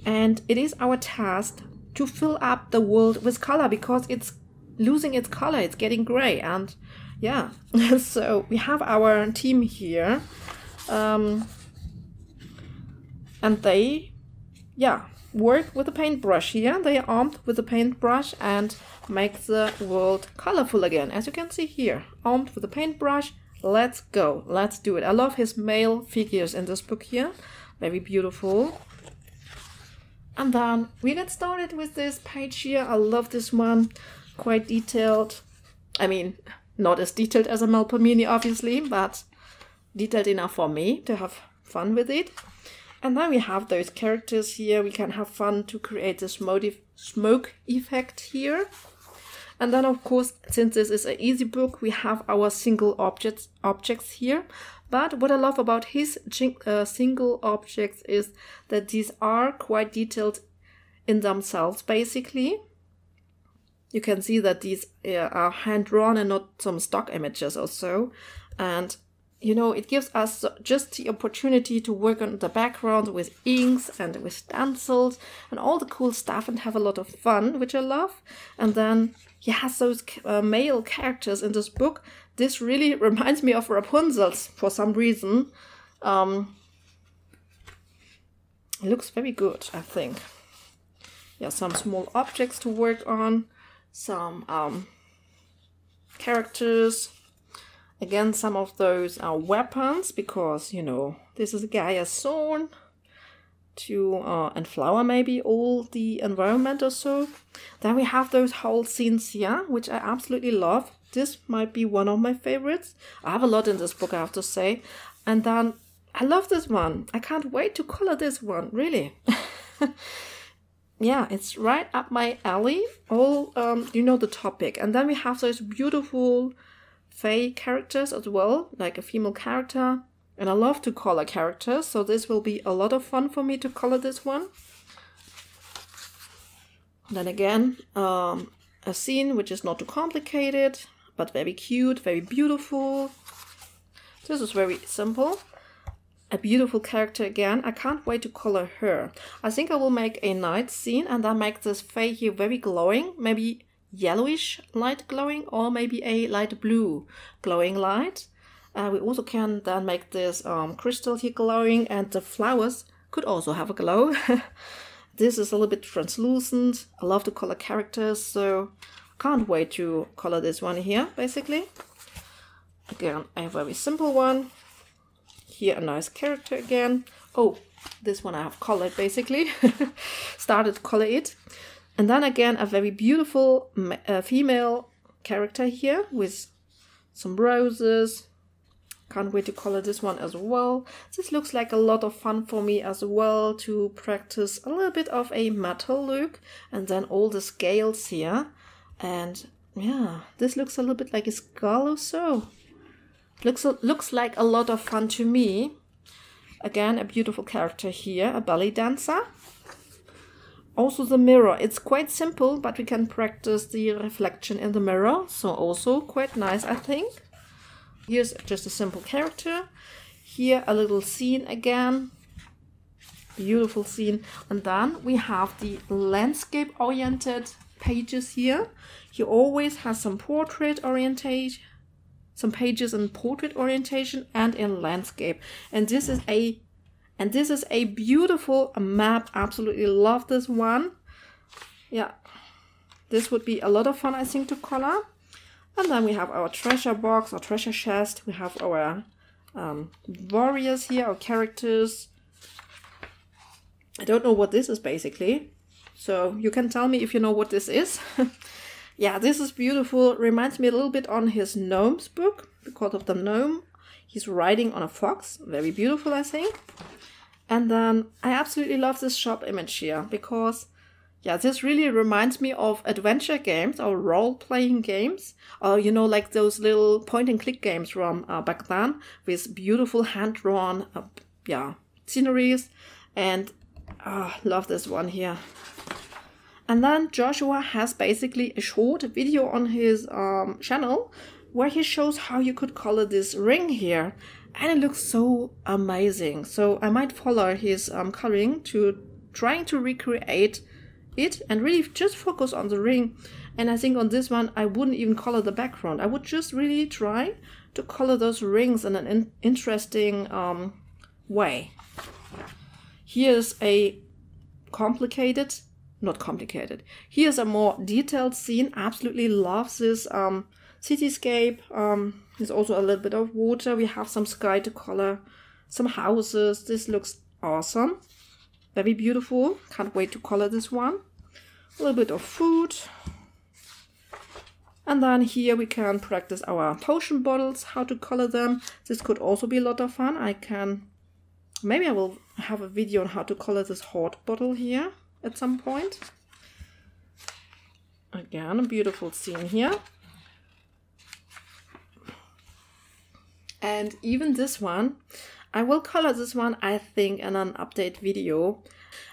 and it is our task to fill up the world with color because it's losing its color, it's getting gray. And yeah, so we have our team here, and they, work with a paintbrush here. They are armed with a paintbrush and make the world colorful again, as you can see here. Armed with a paintbrush, let's go, let's do it. I love his male figures in this book here. Very beautiful. And then we get started with this page here. I love this one. Quite detailed. I mean, not as detailed as a Melpomene, obviously, but detailed enough for me to have fun with it. And then we have those characters here. We can have fun to create this smoke effect here. And then, of course, since this is an easy book, we have our single objects here. But what I love about his single objects is that these are quite detailed in themselves, basically. You can see that these are hand-drawn and not some stock images or so. And, you know, it gives us just the opportunity to work on the background with inks and with stencils and all the cool stuff and have a lot of fun, which I love. And then he has those male characters in this book. This really reminds me of Rapunzel for some reason. It looks very good, I think. Yeah, some small objects to work on. Some characters. Again, some of those are weapons, because, you know, this is Gaia's sword. And flower maybe, all the environment or so. Then we have those whole scenes here, which I absolutely love. This might be one of my favorites. I have a lot in this book, I have to say. And then I love this one. I can't wait to color this one, really. Yeah, it's right up my alley. All, you know the topic. And then we have those beautiful fae characters as well, like a female character. And I love to color characters, so this will be a lot of fun for me to color this one. Then again, a scene which is not too complicated, but very cute, very beautiful. This is very simple. A beautiful character again. I can't wait to color her. I think I will make a night scene and then make this fae here very glowing. Maybe yellowish light glowing, or maybe a light blue glowing light. We also can then make this crystal here glowing, and the flowers could also have a glow. This is a little bit translucent. I love to color characters, so can't wait to color this one here, basically. Again, a very simple one. Here a nice character again. Oh, this one I have colored, basically. Started to color it. And then again, a very beautiful female character here with some roses. Can't wait to color this one as well. This looks like a lot of fun for me as well, to practice a little bit of a metal look. And then all the scales here. And yeah, this looks a little bit like a skull or so. Looks like a lot of fun to me. Again, a beautiful character here, a belly dancer. Also the mirror. It's quite simple, but we can practice the reflection in the mirror. So also quite nice, I think. Here's just a simple character. Here a little scene again. Beautiful scene. And then we have the landscape-oriented pages here. He always has some portrait orientation. Some pages in portrait orientation and in landscape. And this is a beautiful map. Absolutely love this one. Yeah. This would be a lot of fun, I think, to color. And then we have our treasure box, our treasure chest. We have our warriors here, our characters. I don't know what this is, basically. So you can tell me if you know what this is. Yeah, this is beautiful. Reminds me a little bit on his gnomes book, because of the gnome. He's riding on a fox. Very beautiful, I think. And then I absolutely love this shop image here, because yeah, this really reminds me of adventure games or role-playing games. Or, you know, like those little point-and-click games from back then, with beautiful hand-drawn sceneries. And love this one here. And then Joshua has basically a short video on his channel where he shows how you could color this ring here. And it looks so amazing. So I might follow his coloring to trying to recreate it and really just focus on the ring. And I think on this one I wouldn't even color the background. I would just really try to color those rings in an interesting way. Here's a here's a more detailed scene. Absolutely love this cityscape. There's also a little bit of water. We have some sky to color, some houses. This looks awesome. Very beautiful. Can't wait to color this one. A little bit of food. And then here we can practice our potion bottles, how to color them. This could also be a lot of fun. Maybe I will have a video on how to color this hot bottle here at some point. Again, a beautiful scene here. And even this one, I will color this one, I think, in an update video.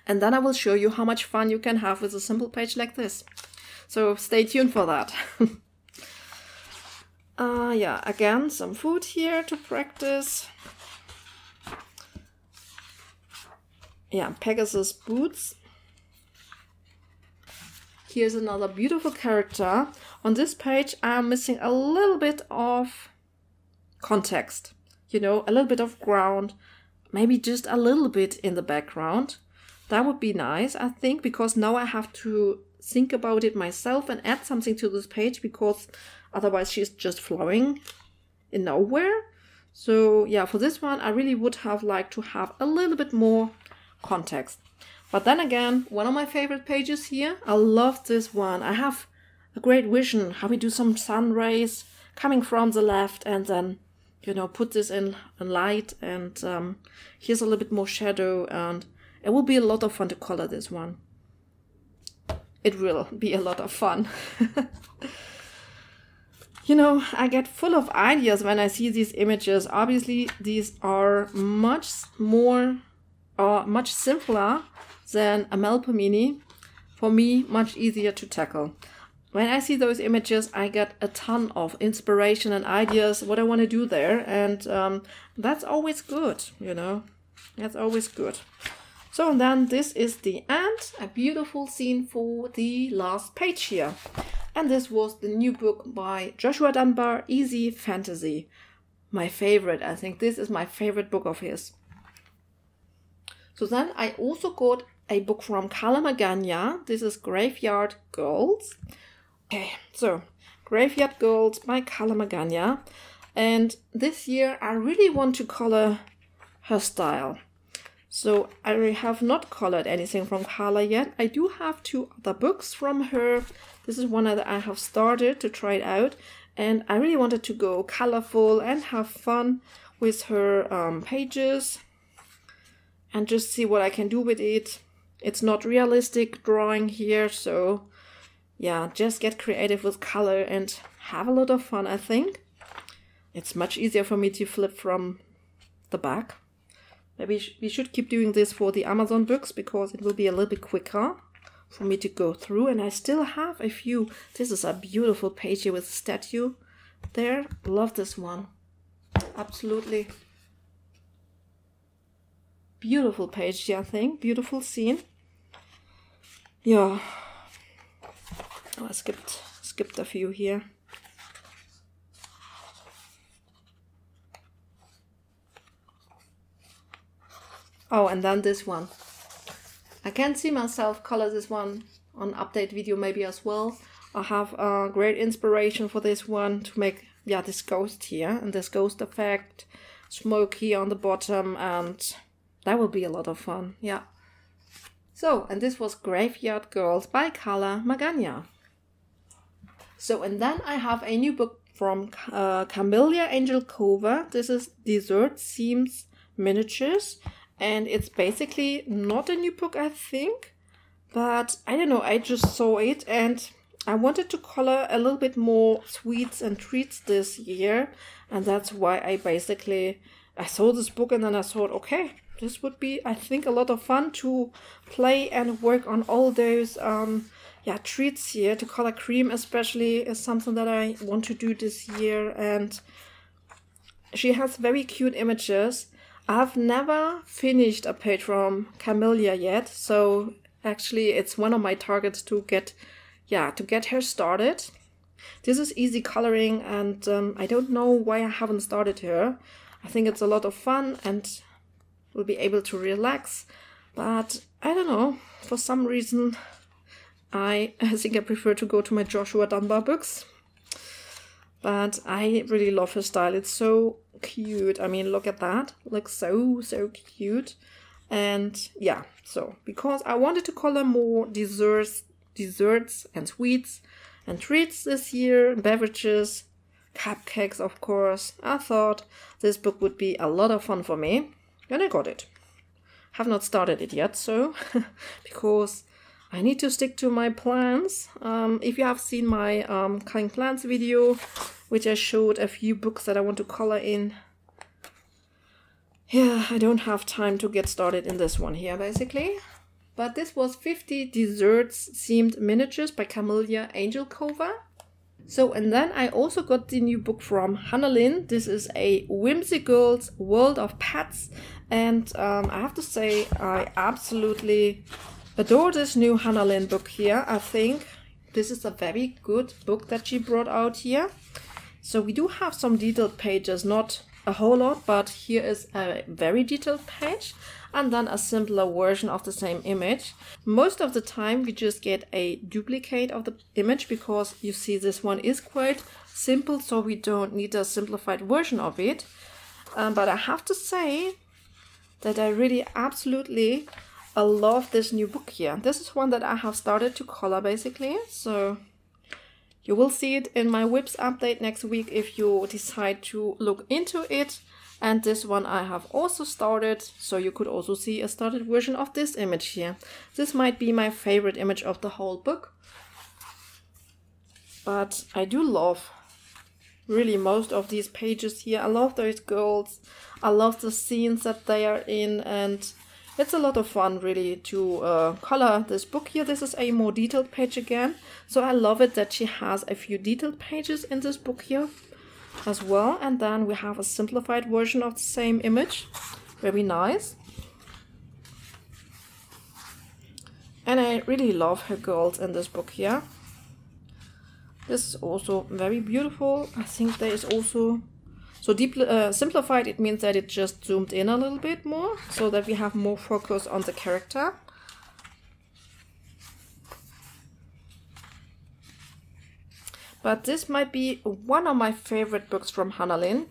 And then I will show you how much fun you can have with a simple page like this. So stay tuned for that. Yeah, again, some food here to practice. Yeah, Pegasus boots. Here's another beautiful character. On this page, I'm missing a little bit of context. You know, a little bit of ground. Maybe just a little bit in the background. That would be nice, I think, because now I have to think about it myself and add something to this page, because otherwise she's just flowing in nowhere. So yeah, for this one, I really would have liked to have a little bit more context. But then again, one of my favorite pages here, I love this one. I have a great vision how we do some sun rays coming from the left and then, you know, put this in light, and here's a little bit more shadow, and it will be a lot of fun to color this one. It will be a lot of fun. You know, I get full of ideas when I see these images. Obviously, these are much simpler than a Melpomene. For me, much easier to tackle. When I see those images, I get a ton of inspiration and ideas what I want to do there, and that's always good, you know. That's always good. So then this is the end, a beautiful scene for the last page here. And this was the new book by Joshua Dunbar, Easy Fantasy. My favorite, I think this is my favorite book of his. So then I also got a book from Kala Magana. This is Graveyard Girls. Okay, so Graveyard Girls by Kala Magana. And this year I really want to color her style. So I have not colored anything from Kala yet. I do have 2 other books from her. This is one that I have started to try it out. And I really wanted to go colorful and have fun with her pages. And just see what I can do with it. It's not realistic drawing here, so yeah, just get creative with color and have a lot of fun, I think. It's much easier for me to flip from the back. Maybe we should keep doing this for the Amazon books, because it will be a little bit quicker for me to go through. And I still have a few. This is a beautiful page here with a statue there. Love this one. Absolutely. Beautiful page here, I think. Beautiful scene. Yeah. Oh, I skipped a few here. Oh, and then this one. I can see myself color this one on update video maybe as well. I have a great inspiration for this one to make, yeah, this ghost here and this ghost effect, smoke here on the bottom, and that will be a lot of fun, yeah. So, and this was Graveyard Girls by Kala Magana. So, and then I have a new book from Camellia Angelkova. This is Dessert Themes Miniatures. And it's basically not a new book, I think. But I don't know, I just saw it and I wanted to color a little bit more sweets and treats this year. And that's why I saw this book and then I thought, okay, this would be, I think, a lot of fun to play and work on all those treats here. To color cream especially is something that I want to do this year. And she has very cute images. I've never finished a page from Camellia yet, so actually it's one of my targets to get her started. This is easy coloring, and I don't know why I haven't started her. I think it's a lot of fun and we'll be able to relax, but I don't know, for some reason I think I prefer to go to my Joshua Dunbar books. But I really love her style. It's so cute. I mean, look at that. Looks so cute. And yeah, so because I wanted to color more desserts and sweets and treats this year, beverages, cupcakes, of course, I thought this book would be a lot of fun for me. And I got it. Have not started it yet, so because I need to stick to my plans. If you have seen my coloring plans video, which I showed a few books that I want to color in, yeah, I don't have time to get started in this one here, basically. but this was 50 Desserts Themed Miniatures by Camellia Angelkova. So, and then I also got the new book from Hannah Lynn. This is a Whimsicals World of Pets, and I have to say I absolutely adore this new Hannah Lynn book here. I think this is a very good book that she brought out here. So we do have some detailed pages, not a whole lot, but here is a very detailed page and then a simpler version of the same image. Most of the time we just get a duplicate of the image because you see this one is quite simple, so we don't need a simplified version of it. But I have to say that I really absolutely love this new book here. This is one that I have started to color basically, so you will see it in my WIPs update next week if you decide to look into it. And this one I have also started, so you could also see a started version of this image here. This might be my favorite image of the whole book. But I do love really most of these pages here. I love those girls. I love the scenes that they are in, and it's a lot of fun really to color this book here. This is a more detailed page again. So I love it that she has a few detailed pages in this book here as well. And then we have a simplified version of the same image. Very nice. And I really love her girls in this book here. This is also very beautiful. I think there is also... So deeply simplified, it means that it just zoomed in a little bit more, so that we have more focus on the character. But this might be one of my favorite books from Hannah Lynn.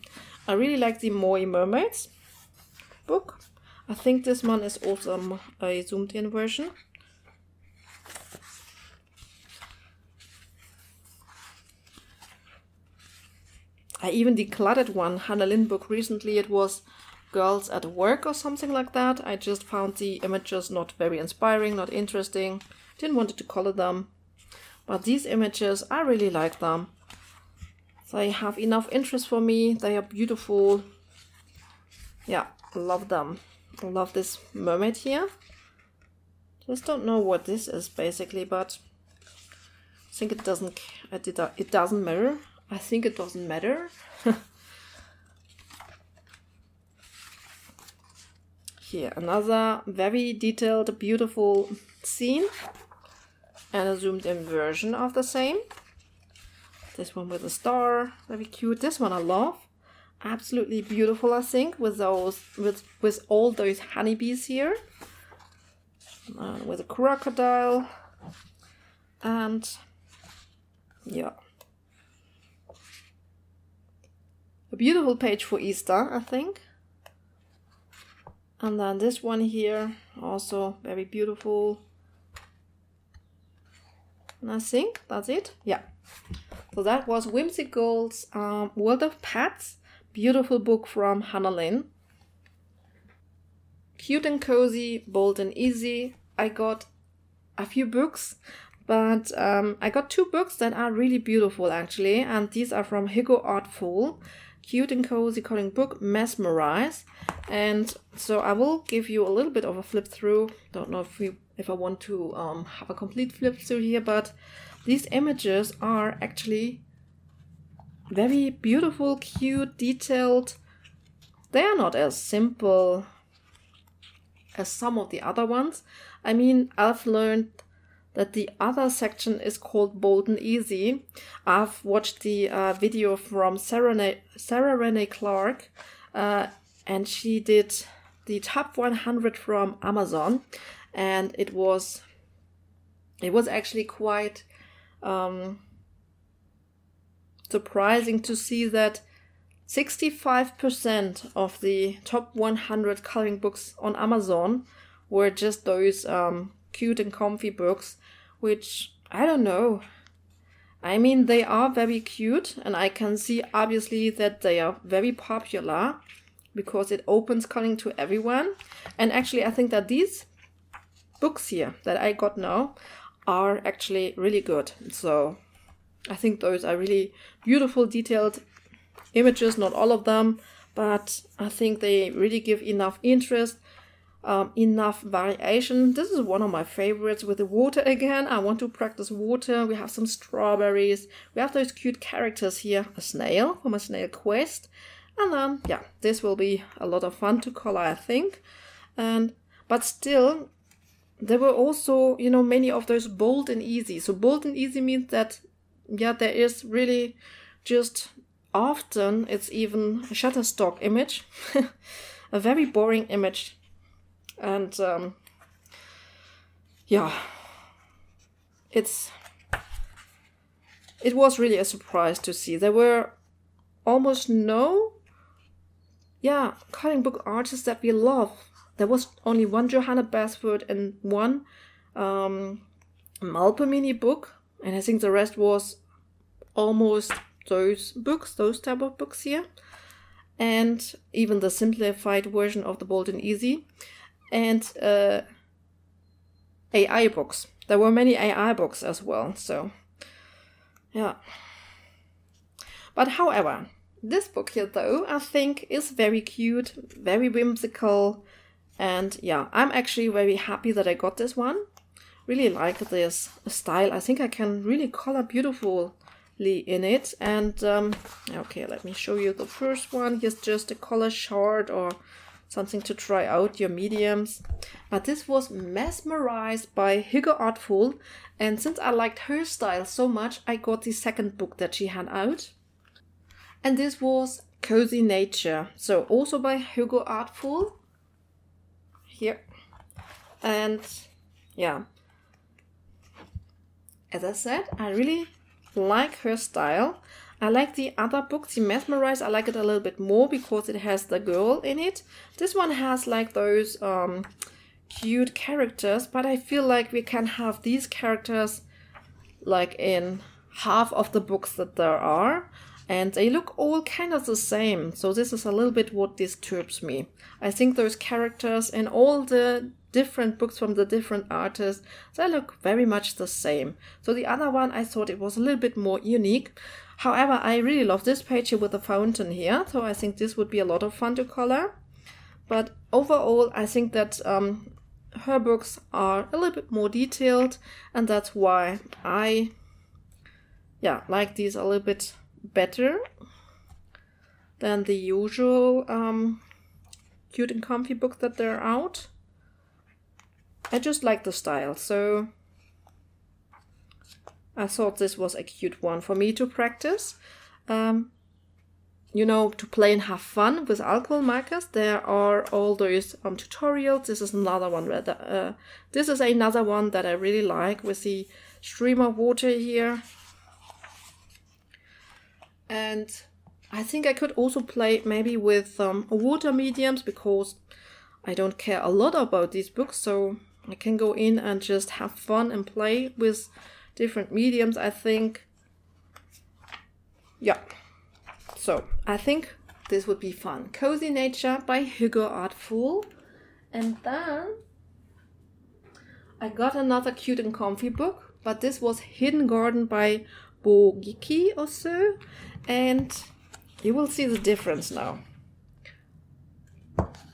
I really like the Moe Mermaids book. I think this one is also a zoomed in version. I even decluttered one Hannah Lynn book recently. It was Girls at Work or something like that. I just found the images not very inspiring, not interesting. Didn't want to color them. But these images, I really like them. They have enough interest for me. They are beautiful. Yeah, love them. I love this mermaid here. Just don't know what this is basically, but I think it doesn't matter. I think it doesn't matter. Here, another very detailed, beautiful scene. And a zoomed in version of the same. This one with a star, very cute. This one I love. Absolutely beautiful, I think, with those with all those honeybees here. With a crocodile. And yeah. A beautiful page for Easter, I think. And then this one here, also very beautiful. And I think that's it. Yeah. So that was Whimsicals World of Pets. Beautiful book from Hannah Lynn. Cute and cozy, bold and easy. I got a few books, but I got two books that are really beautiful actually. And these are from Higo Artful. Cute and cozy coloring book, Mesmerize. And so I will give you a little bit of a flip through. Don't know if I want to have a complete flip through here, but these images are actually very beautiful, cute, detailed. They are not as simple as some of the other ones. I mean, I've learned that the other section is called Bold and Easy. I've watched the video from Sarah Renee Clark, and she did the top 100 from Amazon, and it was actually quite surprising to see that 65% of the top 100 coloring books on Amazon were just those cute and comfy books, which I don't know. I mean, they are very cute, and I can see obviously that they are very popular because it opens coloring to everyone. And actually, I think that these books here that I got now are actually really good. So I think those are really beautiful, detailed images, not all of them, but I think they really give enough interest. enough variation. This is one of my favorites with the water again. I want to practice water. We have some strawberries. We have those cute characters here. A snail from a snail quest. And yeah, this will be a lot of fun to color, I think. But still, there were also, you know, many of those bold and easy. So bold and easy means that, yeah, there is really just often it's even a Shutterstock image, a very boring image. And yeah, it was really a surprise to see. There were almost no, coloring book artists that we love. There was only one Johanna Basford and one Malpomini book, and I think the rest was almost those books, those type of books here, and even the simplified version of the Bold and Easy, and AI books. There were many AI books as well, so yeah. But however, this book here though, I think is very cute, very whimsical, and yeah, I'm actually very happy that I got this one. Really like this style. I think I can really color beautifully in it. And okay, let me show you the first one. Here's just a color chart or something to try out your mediums. But this was Mesmerized by Hugo Artful, and since I liked her style so much, I got the second book that she had out, and this was Cozy Nature, so also by Hugo Artful here. And yeah, as I said, I really like her style. I like the other book, the Mesmerize. I like it a little bit more because it has the girl in it. This one has like those cute characters, but I feel like we can have these characters like in half of the books that there are, and they look all kind of the same. So this is a little bit what disturbs me. I think those characters in all the different books from the different artists, they look very much the same. So the other one, I thought it was a little bit more unique. However, I really love this page here with the fountain here, so I think this would be a lot of fun to color. But overall, I think that her books are a little bit more detailed, and that's why I like these a little bit better than the usual cute and comfy books that they're out. I just like the style, so I thought this was a cute one for me to practice. You know, to play and have fun with alcohol markers. There are all those tutorials. This is another one. This is another one that I really like with the stream of water here. And I think I could also play maybe with water mediums, because I don't care a lot about these books, so I can go in and just have fun and play with different mediums, I think. Yeah, so I think this would be fun. Cozy Nature by Hugo Artful. And then I got another cute and comfy book, but this was Hidden Garden by Bo Giki or so, and you will see the difference now.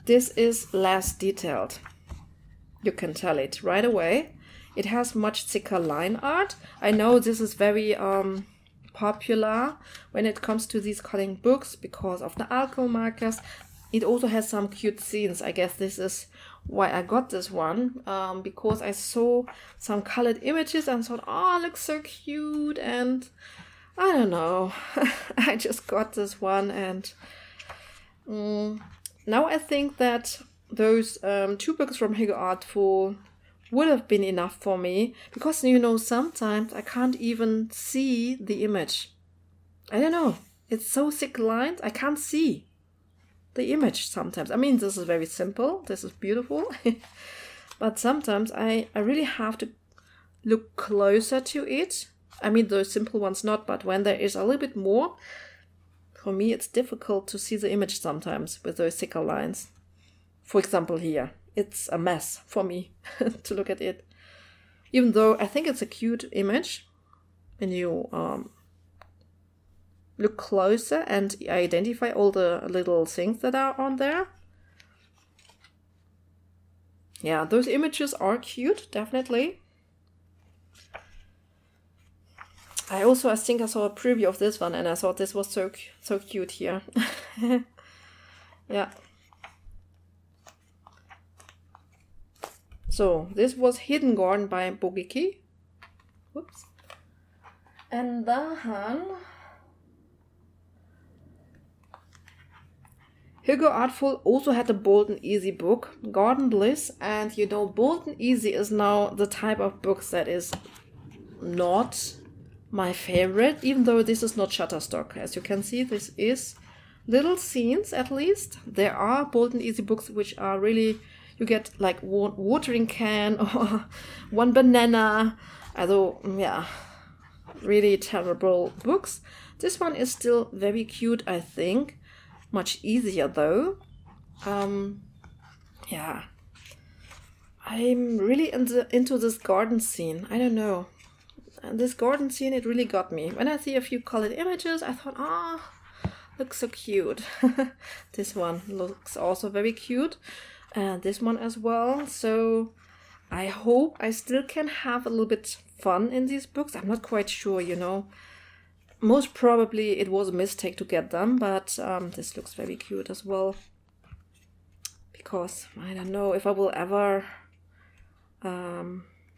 This is less detailed. You can tell it right away. It has much thicker line art. I know this is very popular when it comes to these coloring books because of the alcohol markers. It also has some cute scenes. I guess this is why I got this one, because I saw some colored images and thought, oh, it looks so cute, and I don't know. I just got this one, and now I think that those two books from Hugo Artful would have been enough for me, because, you know, sometimes I can't even see the image. I don't know. It's so thick lines, I can't see the image sometimes. I mean, this is very simple. This is beautiful. But sometimes I really have to look closer to it. I mean, those simple ones not, but when there is a little bit more, for me it's difficult to see the image sometimes with those thicker lines. For example here, it's a mess for me to look at it. Even though I think it's a cute image when you look closer and identify all the little things that are on there. yeah, those images are cute, definitely. I think I saw a preview of this one and I thought this was so cute here. Yeah. So this was Hidden Garden by Bogeki. Whoops. And then Hugo Artful also had a Bold and Easy book, Garden Bliss, and you know, Bold and Easy is now the type of books that is not my favorite, even though this is not Shutterstock. As you can see, this is little scenes at least. There are Bold and Easy books which are really, you get like one watering can or one banana. Although, yeah, really terrible books. This one is still very cute, I think. Much easier though. Yeah. I'm really into this garden scene. I don't know. And this garden scene, it really got me. When I see a few colored images, I thought, ah, looks so cute. This one looks also very cute. And this one as well. So I hope I still can have a little bit fun in these books. I'm not quite sure, you know. Most probably it was a mistake to get them, but this looks very cute as well. Because I don't know if I will ever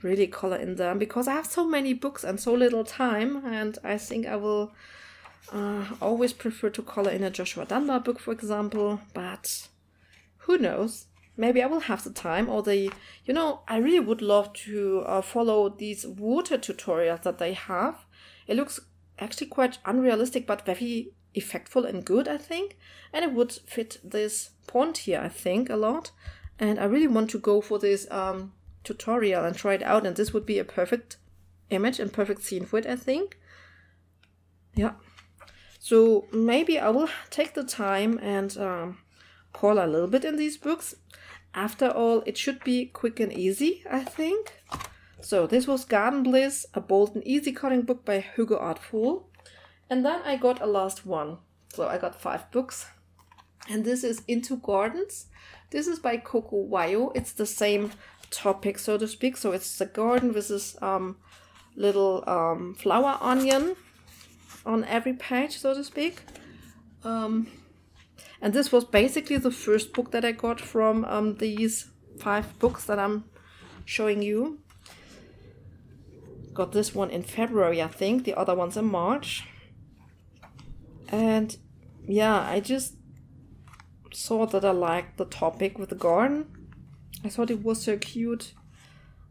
really color in them, because I have so many books and so little time, and I think I will always prefer to color in a Joshua Dunbar book, for example, but who knows? Maybe I will have the time or the, you know, I really would love to follow these water tutorials that they have. It looks actually quite unrealistic, but very effectful and good, I think. And it would fit this pond here, I think, a lot. And I really want to go for this tutorial and try it out. And this would be a perfect image and perfect scene for it, I think. Yeah. So maybe I will take the time and color a little bit in these books. After all, it should be quick and easy, I think. So this was Garden Bliss, a bold and easy coloring book by Hugo Artful. And then I got a last one. So I got 5 books. And this is Into Gardens. This is by Coco Wayo. It's the same topic, so to speak. So it's the garden with this little flower onion on every page, so to speak. And this was basically the first book that I got from these 5 books that I'm showing you. Got this one in February, I think. The other one's in March. And yeah, I just saw that I liked the topic with the garden. I thought it was so cute.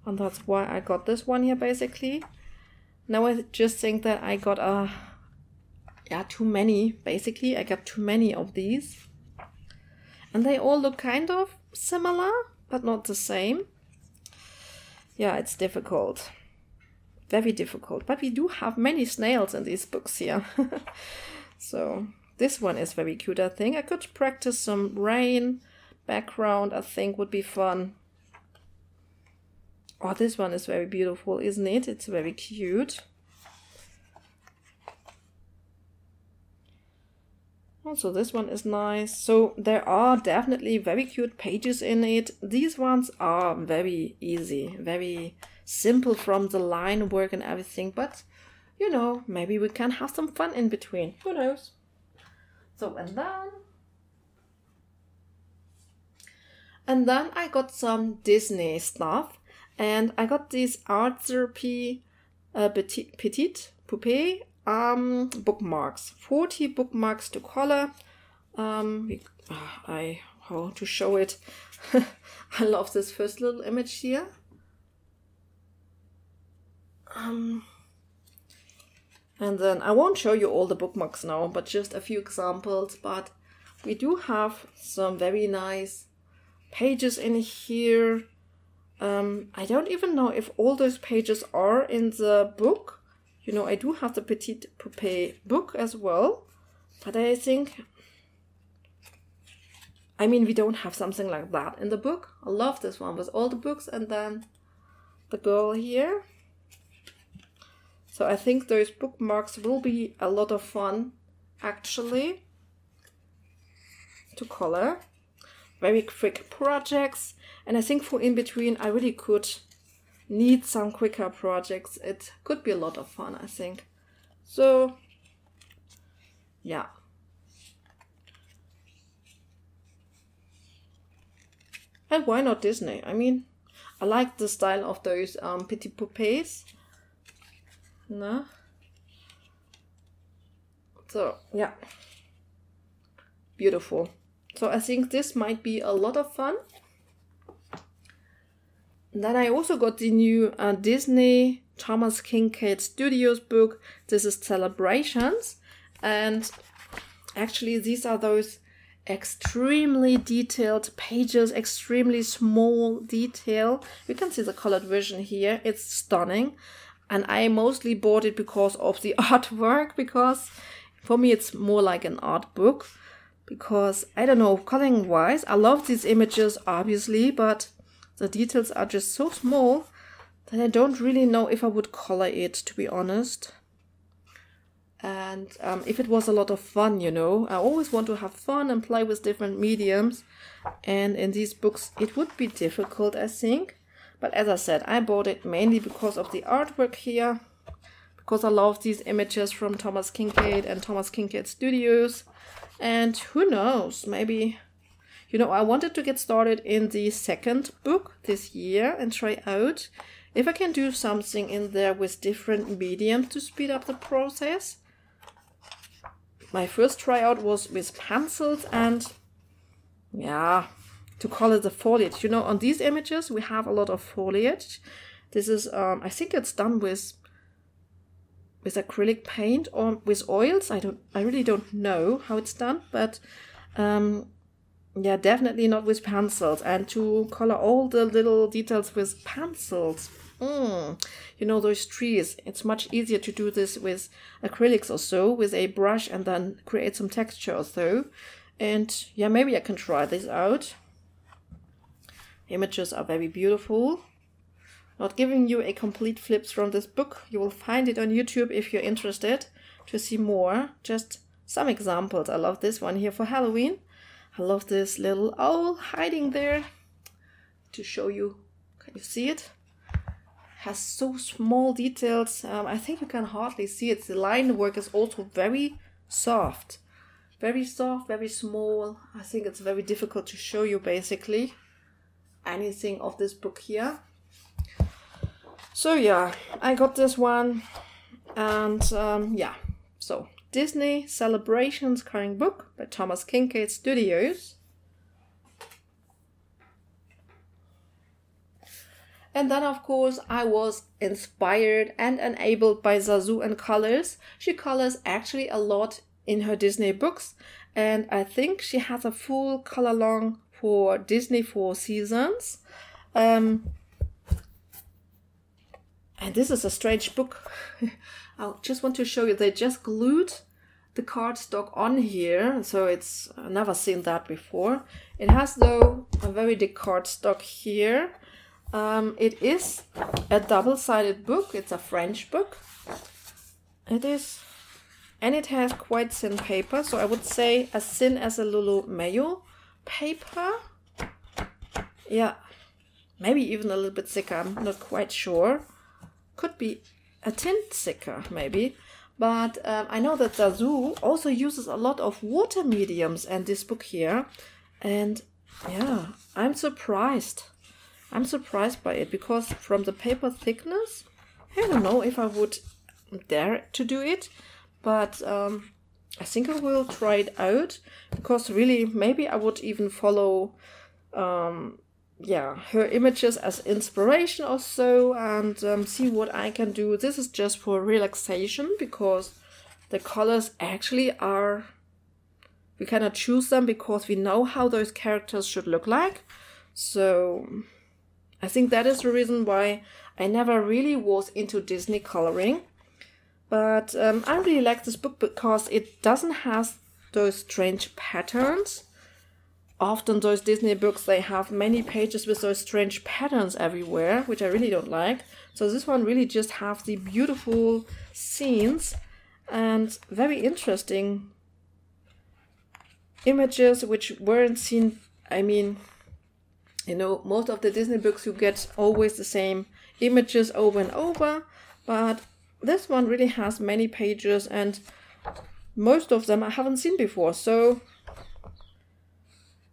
And that's why I got this one here, basically. Now I just think that I got too many, basically. I got too many of these. And they all look kind of similar, but not the same. Yeah, it's difficult. Very difficult. But we do have many snails in these books here. So this one is very cute, I think. I could practice some rain background, I think would be fun. Oh, this one is very beautiful, isn't it? It's very cute. Also, this one is nice. So there are definitely very cute pages in it. These ones are very easy, very simple from the line work and everything. But, you know, maybe we can have some fun in between. Who knows? So, and then I got some Disney stuff. And I got these Art Therapy Petite Poupée bookmarks. 40 bookmarks to color. How to show it. I love this first little image here. And then I won't show you all the bookmarks now, but just a few examples. But we do have some very nice pages in here. I don't even know if all those pages are in the book. You know, I do have the Petite Poupée book as well. But I think, I mean, we don't have something like that in the book. I love this one with all the books and then the girl here. So I think those bookmarks will be a lot of fun, actually, to color. Very quick projects. And I think for in between, I really could need some quicker projects. It could be a lot of fun, I think. So, yeah. And why not Disney? I mean, I like the style of those Petit Poupées. No? So, yeah. Beautiful. So I think this might be a lot of fun. Then I also got the new Disney Thomas Kinkade Studios book. This is Celebrations. And actually these are those extremely detailed pages, extremely small detail. You can see the colored version here. It's stunning. And I mostly bought it because of the artwork, because for me it's more like an art book. Because, I don't know, coloring wise, I love these images obviously, but the details are just so small that I don't really know if I would color it, to be honest. And if it was a lot of fun, you know, I always want to have fun and play with different mediums. And in these books, it would be difficult, I think. But as I said, I bought it mainly because of the artwork here. Because I love these images from Thomas Kinkade and Thomas Kinkade Studios. And who knows, maybe, you know, I wanted to get started in the second book this year and try out if I can do something in there with different mediums to speed up the process. My first tryout was with pencils and, yeah, to color the foliage. You know, on these images we have a lot of foliage. This is, I think it's done with acrylic paint or with oils. I really don't know how it's done, but yeah, definitely not with pencils. And to color all the little details with pencils, you know, those trees, it's much easier to do this with acrylics or so, with a brush, and then create some texture or so. And yeah, maybe I can try this out. Images are very beautiful. Not giving you a complete flips from this book. You will find it on YouTube if you're interested to see more. Just some examples. I love this one here for Halloween. I love this little owl hiding there. To show you, can you see it? Has so small details. I think you can hardly see it. The line work is also very soft. Very soft, very small. I think it's very difficult to show you basically anything of this book here. So yeah, I got this one, and yeah, so Disney Celebrations coloring book by Thomas Kinkade Studios. And then of course I was inspired and enabled by Zazu and Colors. She colors actually a lot in her Disney books, and I think she has a full color along for Disney Four Seasons. And this is a strange book. I just want to show you, they just glued the cardstock on here. So it's, I've never seen that before. It has though a very thick cardstock here. It is a double-sided book. It's a French book. It is. And it has quite thin paper. So I would say as thin as a Lulu Mayo paper. Yeah. Maybe even a little bit thicker. I'm not quite sure. Could be a tint thicker, maybe. But I know that Zazu also uses a lot of water mediums in this book here. And yeah, I'm surprised. I'm surprised by it because from the paper thickness, I don't know if I would dare to do it. But I think I will try it out because really maybe I would even follow yeah, her images as inspiration or so, and see what I can do. This is just for relaxation because the colors actually are, we cannot choose them because we know how those characters should look like. So I think that is the reason why I never really was into Disney coloring. But I really like this book because it doesn't have those strange patterns. Often those Disney books, they have many pages with those strange patterns everywhere, which I really don't like. So this one really just have the beautiful scenes and very interesting images which weren't seen, I mean, You know, most of the Disney books you get always the same images over and over, but this one really has many pages, and most of them I haven't seen before, so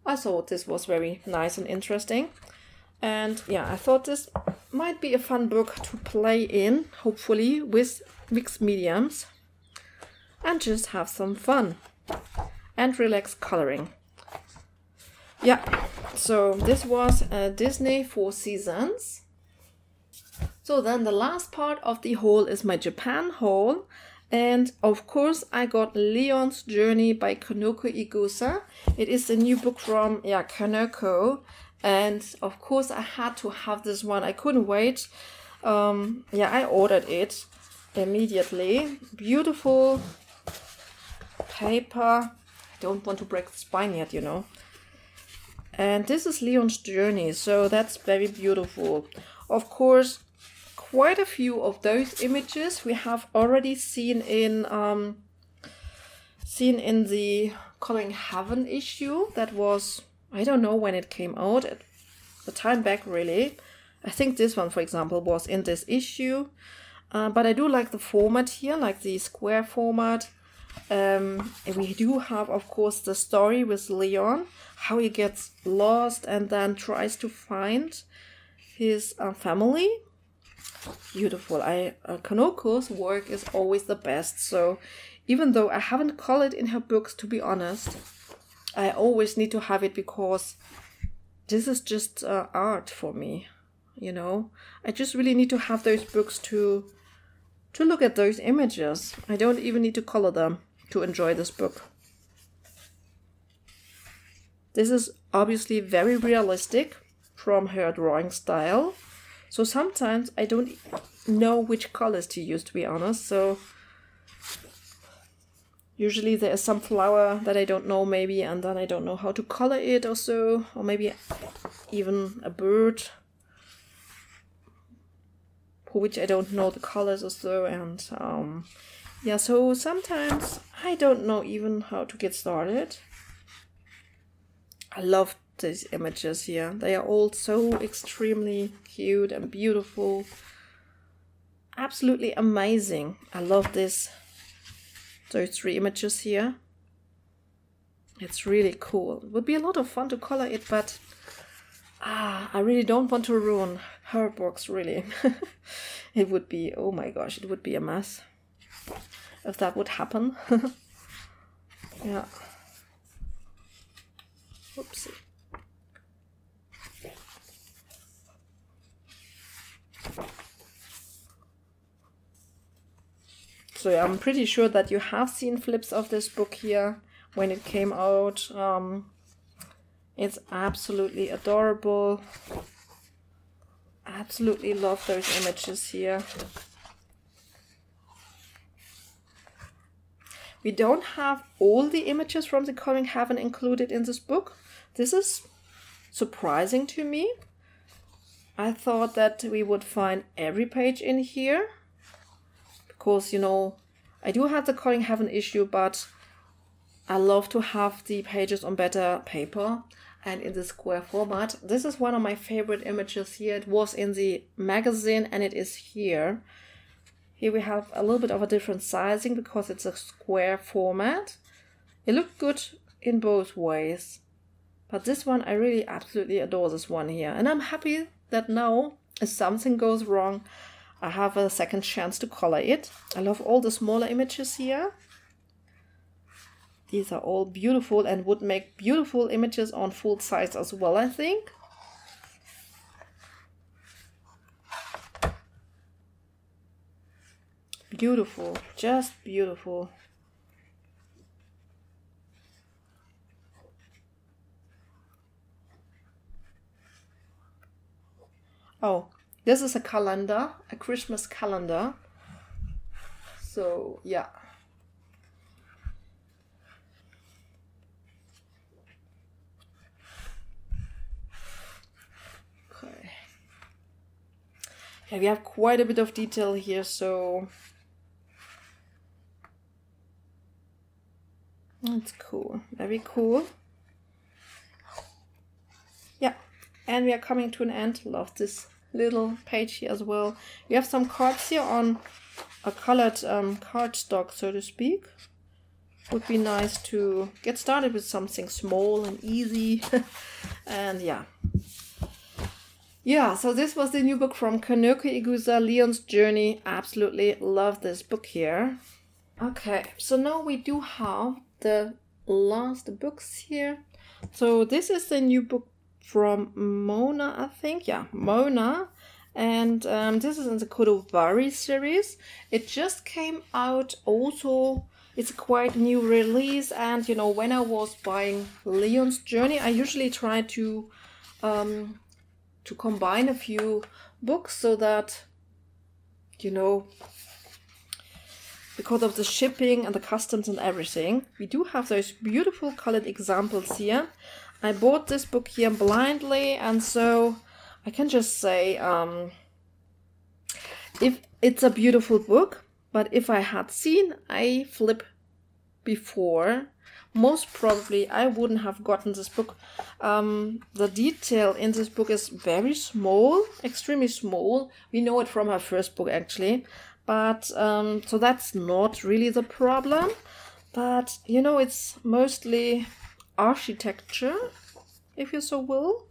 I thought this was very nice and interesting. And yeah, I thought this might be a fun book to play in, hopefully with mixed mediums, and just have some fun and relax coloring. Yeah, so this was Disney Four Seasons. So then the last part of the haul is my Japan haul. And of course I got Leon's Journey by Kanoko Igusa. It is a new book from Kanoko. And of course I had to have this one. I couldn't wait. I ordered it immediately. Beautiful paper. I don't want to break the spine yet, you know. And this is Leon's Journey, so that's very beautiful. Of course, quite a few of those images we have already seen in the Coloring Heaven issue. That was, I don't know when it came out, a time back really. I think this one, for example, was in this issue. But I do like the format here, like the square format. And we do have, of course, the story with Leon, how he gets lost and then tries to find his family. Beautiful. Kanoko's work is always the best. So even though I haven't colored in her books, to be honest, I always need to have it because this is just art for me. You know, I just really need to have those books to look at those images. I don't even need to color them to enjoy this book. This is obviously very realistic from her drawing style. So sometimes I don't know which colors to use, to be honest. So usually there is some flower that I don't know maybe, and then I don't know how to color it or so. Or maybe even a bird for which I don't know the colors or so. And so sometimes I don't know even how to get started. I love these images here. They are all so extremely cute and beautiful. Absolutely amazing. I love those 3 images here. It's really cool. It would be a lot of fun to color it, but I really don't want to ruin her books, really. It would be, oh my gosh, it would be a mess if that would happen. Yeah. Oopsie. So I'm pretty sure that you have seen flips of this book here when it came out. It's absolutely adorable. Absolutely love those images here. We don't have all the images from the Coloring Heaven included in this book. This is surprising to me. I thought that we would find every page in here. Because, you know, I do have the Coloring Heaven issue, but I love to have the pages on better paper and in the square format. This is one of my favorite images here. It was in the magazine and it is here. Here we have a little bit of a different sizing because it's a square format. It looked good in both ways. But this one, I really absolutely adore this one here. And I'm happy that now, if something goes wrong, I have a second chance to color it. I love all the smaller images here. These are all beautiful and would make beautiful images on full size as well, I think. Beautiful, just beautiful. Oh, this is a calendar, a Christmas calendar. So, yeah. Okay. Yeah, we have quite a bit of detail here, so that's cool. Very cool. Yeah. And we are coming to an end. Love this little page here as well. You have some cards here on a colored cardstock, so to speak. Would be nice to get started with something small and easy. And yeah, so this was the new book from Kaneko Igusa, Leon's Journey. Absolutely love this book here. Okay, so now we do have the last books here. So this is the new book from Mona, I think. Yeah, Mona. And this is in the Kodowari series. It just came out also. It's a quite new release. And, you know, when I was buying Leon's Journey, I usually try to combine a few books so that, you know, because of the shipping and the customs and everything, we do have those beautiful colored examples here. I bought this book here blindly, and so I can just say if it's a beautiful book, but if I had seen a flip before, most probably I wouldn't have gotten this book. The detail in this book is very small, extremely small. We know it from her first book actually, but so that's not really the problem. But you know, it's mostly architecture, if you so will,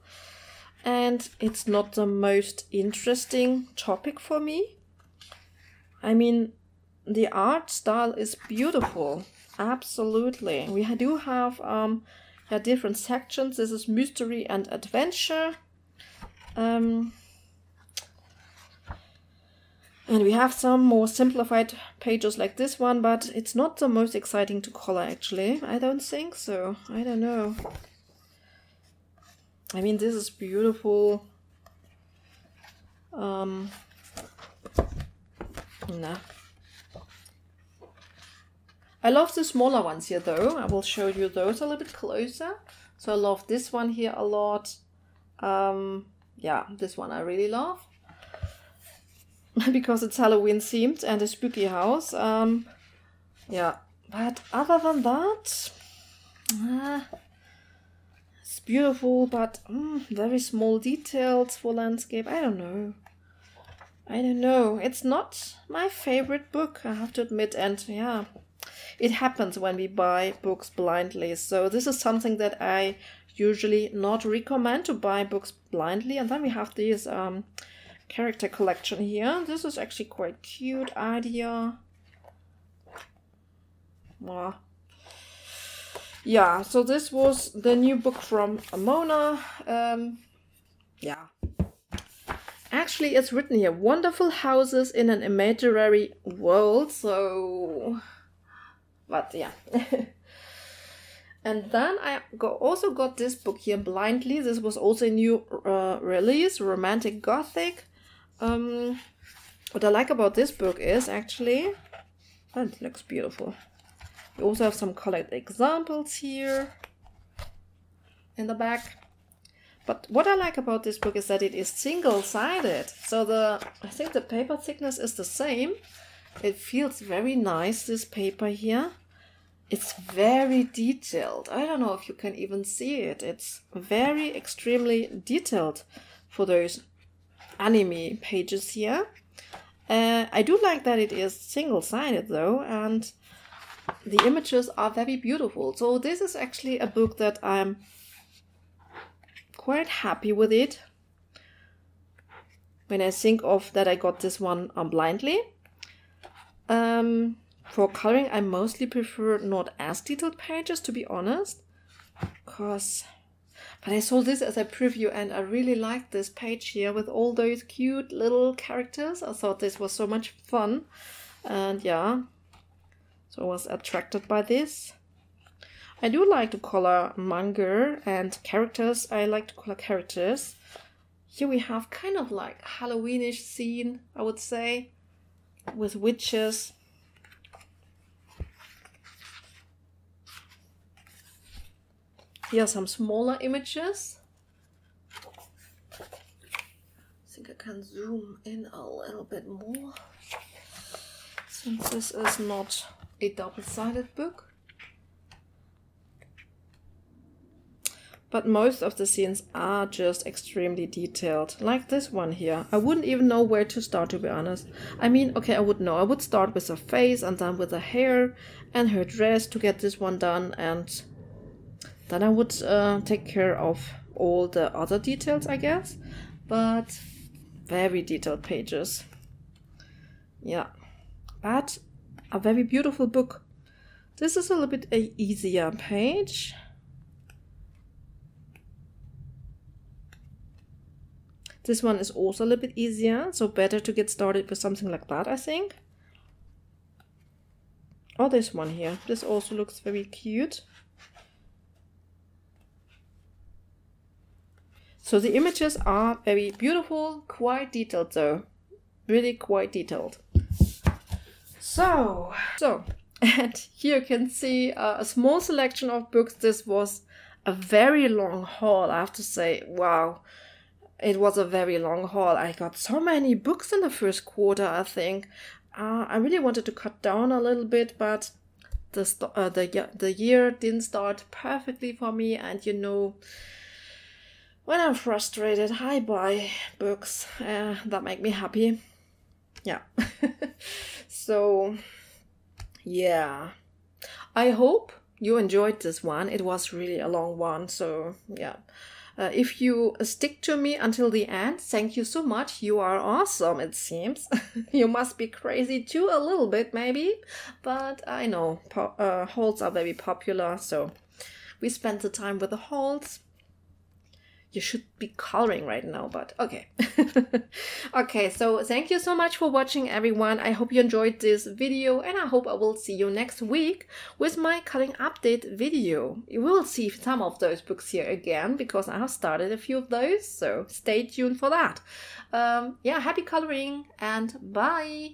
and it's not the most interesting topic for me. I mean, the art style is beautiful. Absolutely. We do have different sections. This is mystery and adventure. And we have some more simplified pages like this one, but it's not the most exciting to color actually. I don't think so. I don't know. I mean, this is beautiful. Nah. I love the smaller ones here though. I will show you those a little bit closer. So I love this one here a lot. Yeah, this one I really love. Because it's Halloween themed and a spooky house. Yeah, but other than that, it's beautiful, but very small details for landscape. I don't know. It's not my favorite book, I have to admit. And yeah, it happens when we buy books blindly. So this is something that I usually not recommend, to buy books blindly. And then we have this character collection here. This is actually quite cute idea. Wow. Yeah, so this was the new book from Mona. Yeah. Actually, it's written here, wonderful houses in an imaginary world. So, but yeah. And then I also got this book here blindly. This was also a new release, Romantic Gothic. What I like about this book is actually, oh, it looks beautiful. We also have some colored examples here in the back. But what I like about this book is that it is single-sided. So I think the paper thickness is the same. It feels very nice, this paper here. It's very detailed. I don't know if you can even see it. It's very extremely detailed for those anime pages here. I do like that it is single-sided though, and the images are very beautiful. So this is actually a book that I'm quite happy with it. When I think of that I got this one blindly. For coloring, I mostly prefer not as detailed pages, to be honest. But I saw this as a preview and I really liked this page here with all those cute little characters. I thought this was so much fun. And yeah, so I was attracted by this. I do like to color manga and characters. I like to color characters. Here we have kind of like Halloweenish scene, I would say, with witches. Here are some smaller images. I think I can zoom in a little bit more, since this is not a double-sided book. but most of the scenes are just extremely detailed, like this one here. I wouldn't even know where to start, to be honest. I mean, okay, I would know. I would start with her face and then with her hair and her dress to get this one done, and then I would take care of all the other details, I guess. But very detailed pages. Yeah, but a very beautiful book. This is a little bit an easier page. This one is also a little bit easier, so better to get started with something like that, I think. Or this one here. This also looks very cute. So the images are very beautiful, quite detailed though. Really quite detailed. So, and here you can see a small selection of books. This was a very long haul, I have to say. Wow. It was a very long haul. I got so many books in the first quarter, I think. I really wanted to cut down a little bit, but the year didn't start perfectly for me. And you know, when I'm frustrated, I buy books that make me happy. Yeah. So, yeah. I hope you enjoyed this one. It was really a long one, so yeah. If you stick to me until the end, thank you so much. You are awesome, it seems. You must be crazy too, a little bit maybe. But I know hauls are very popular, so we spent the time with the hauls. You should be coloring right now, but okay. Okay, so thank you so much for watching, everyone. I hope you enjoyed this video, and I hope I will see you next week with my cutting update video. You will see some of those books here again, because I have started a few of those, so stay tuned for that. Yeah, happy coloring, and bye!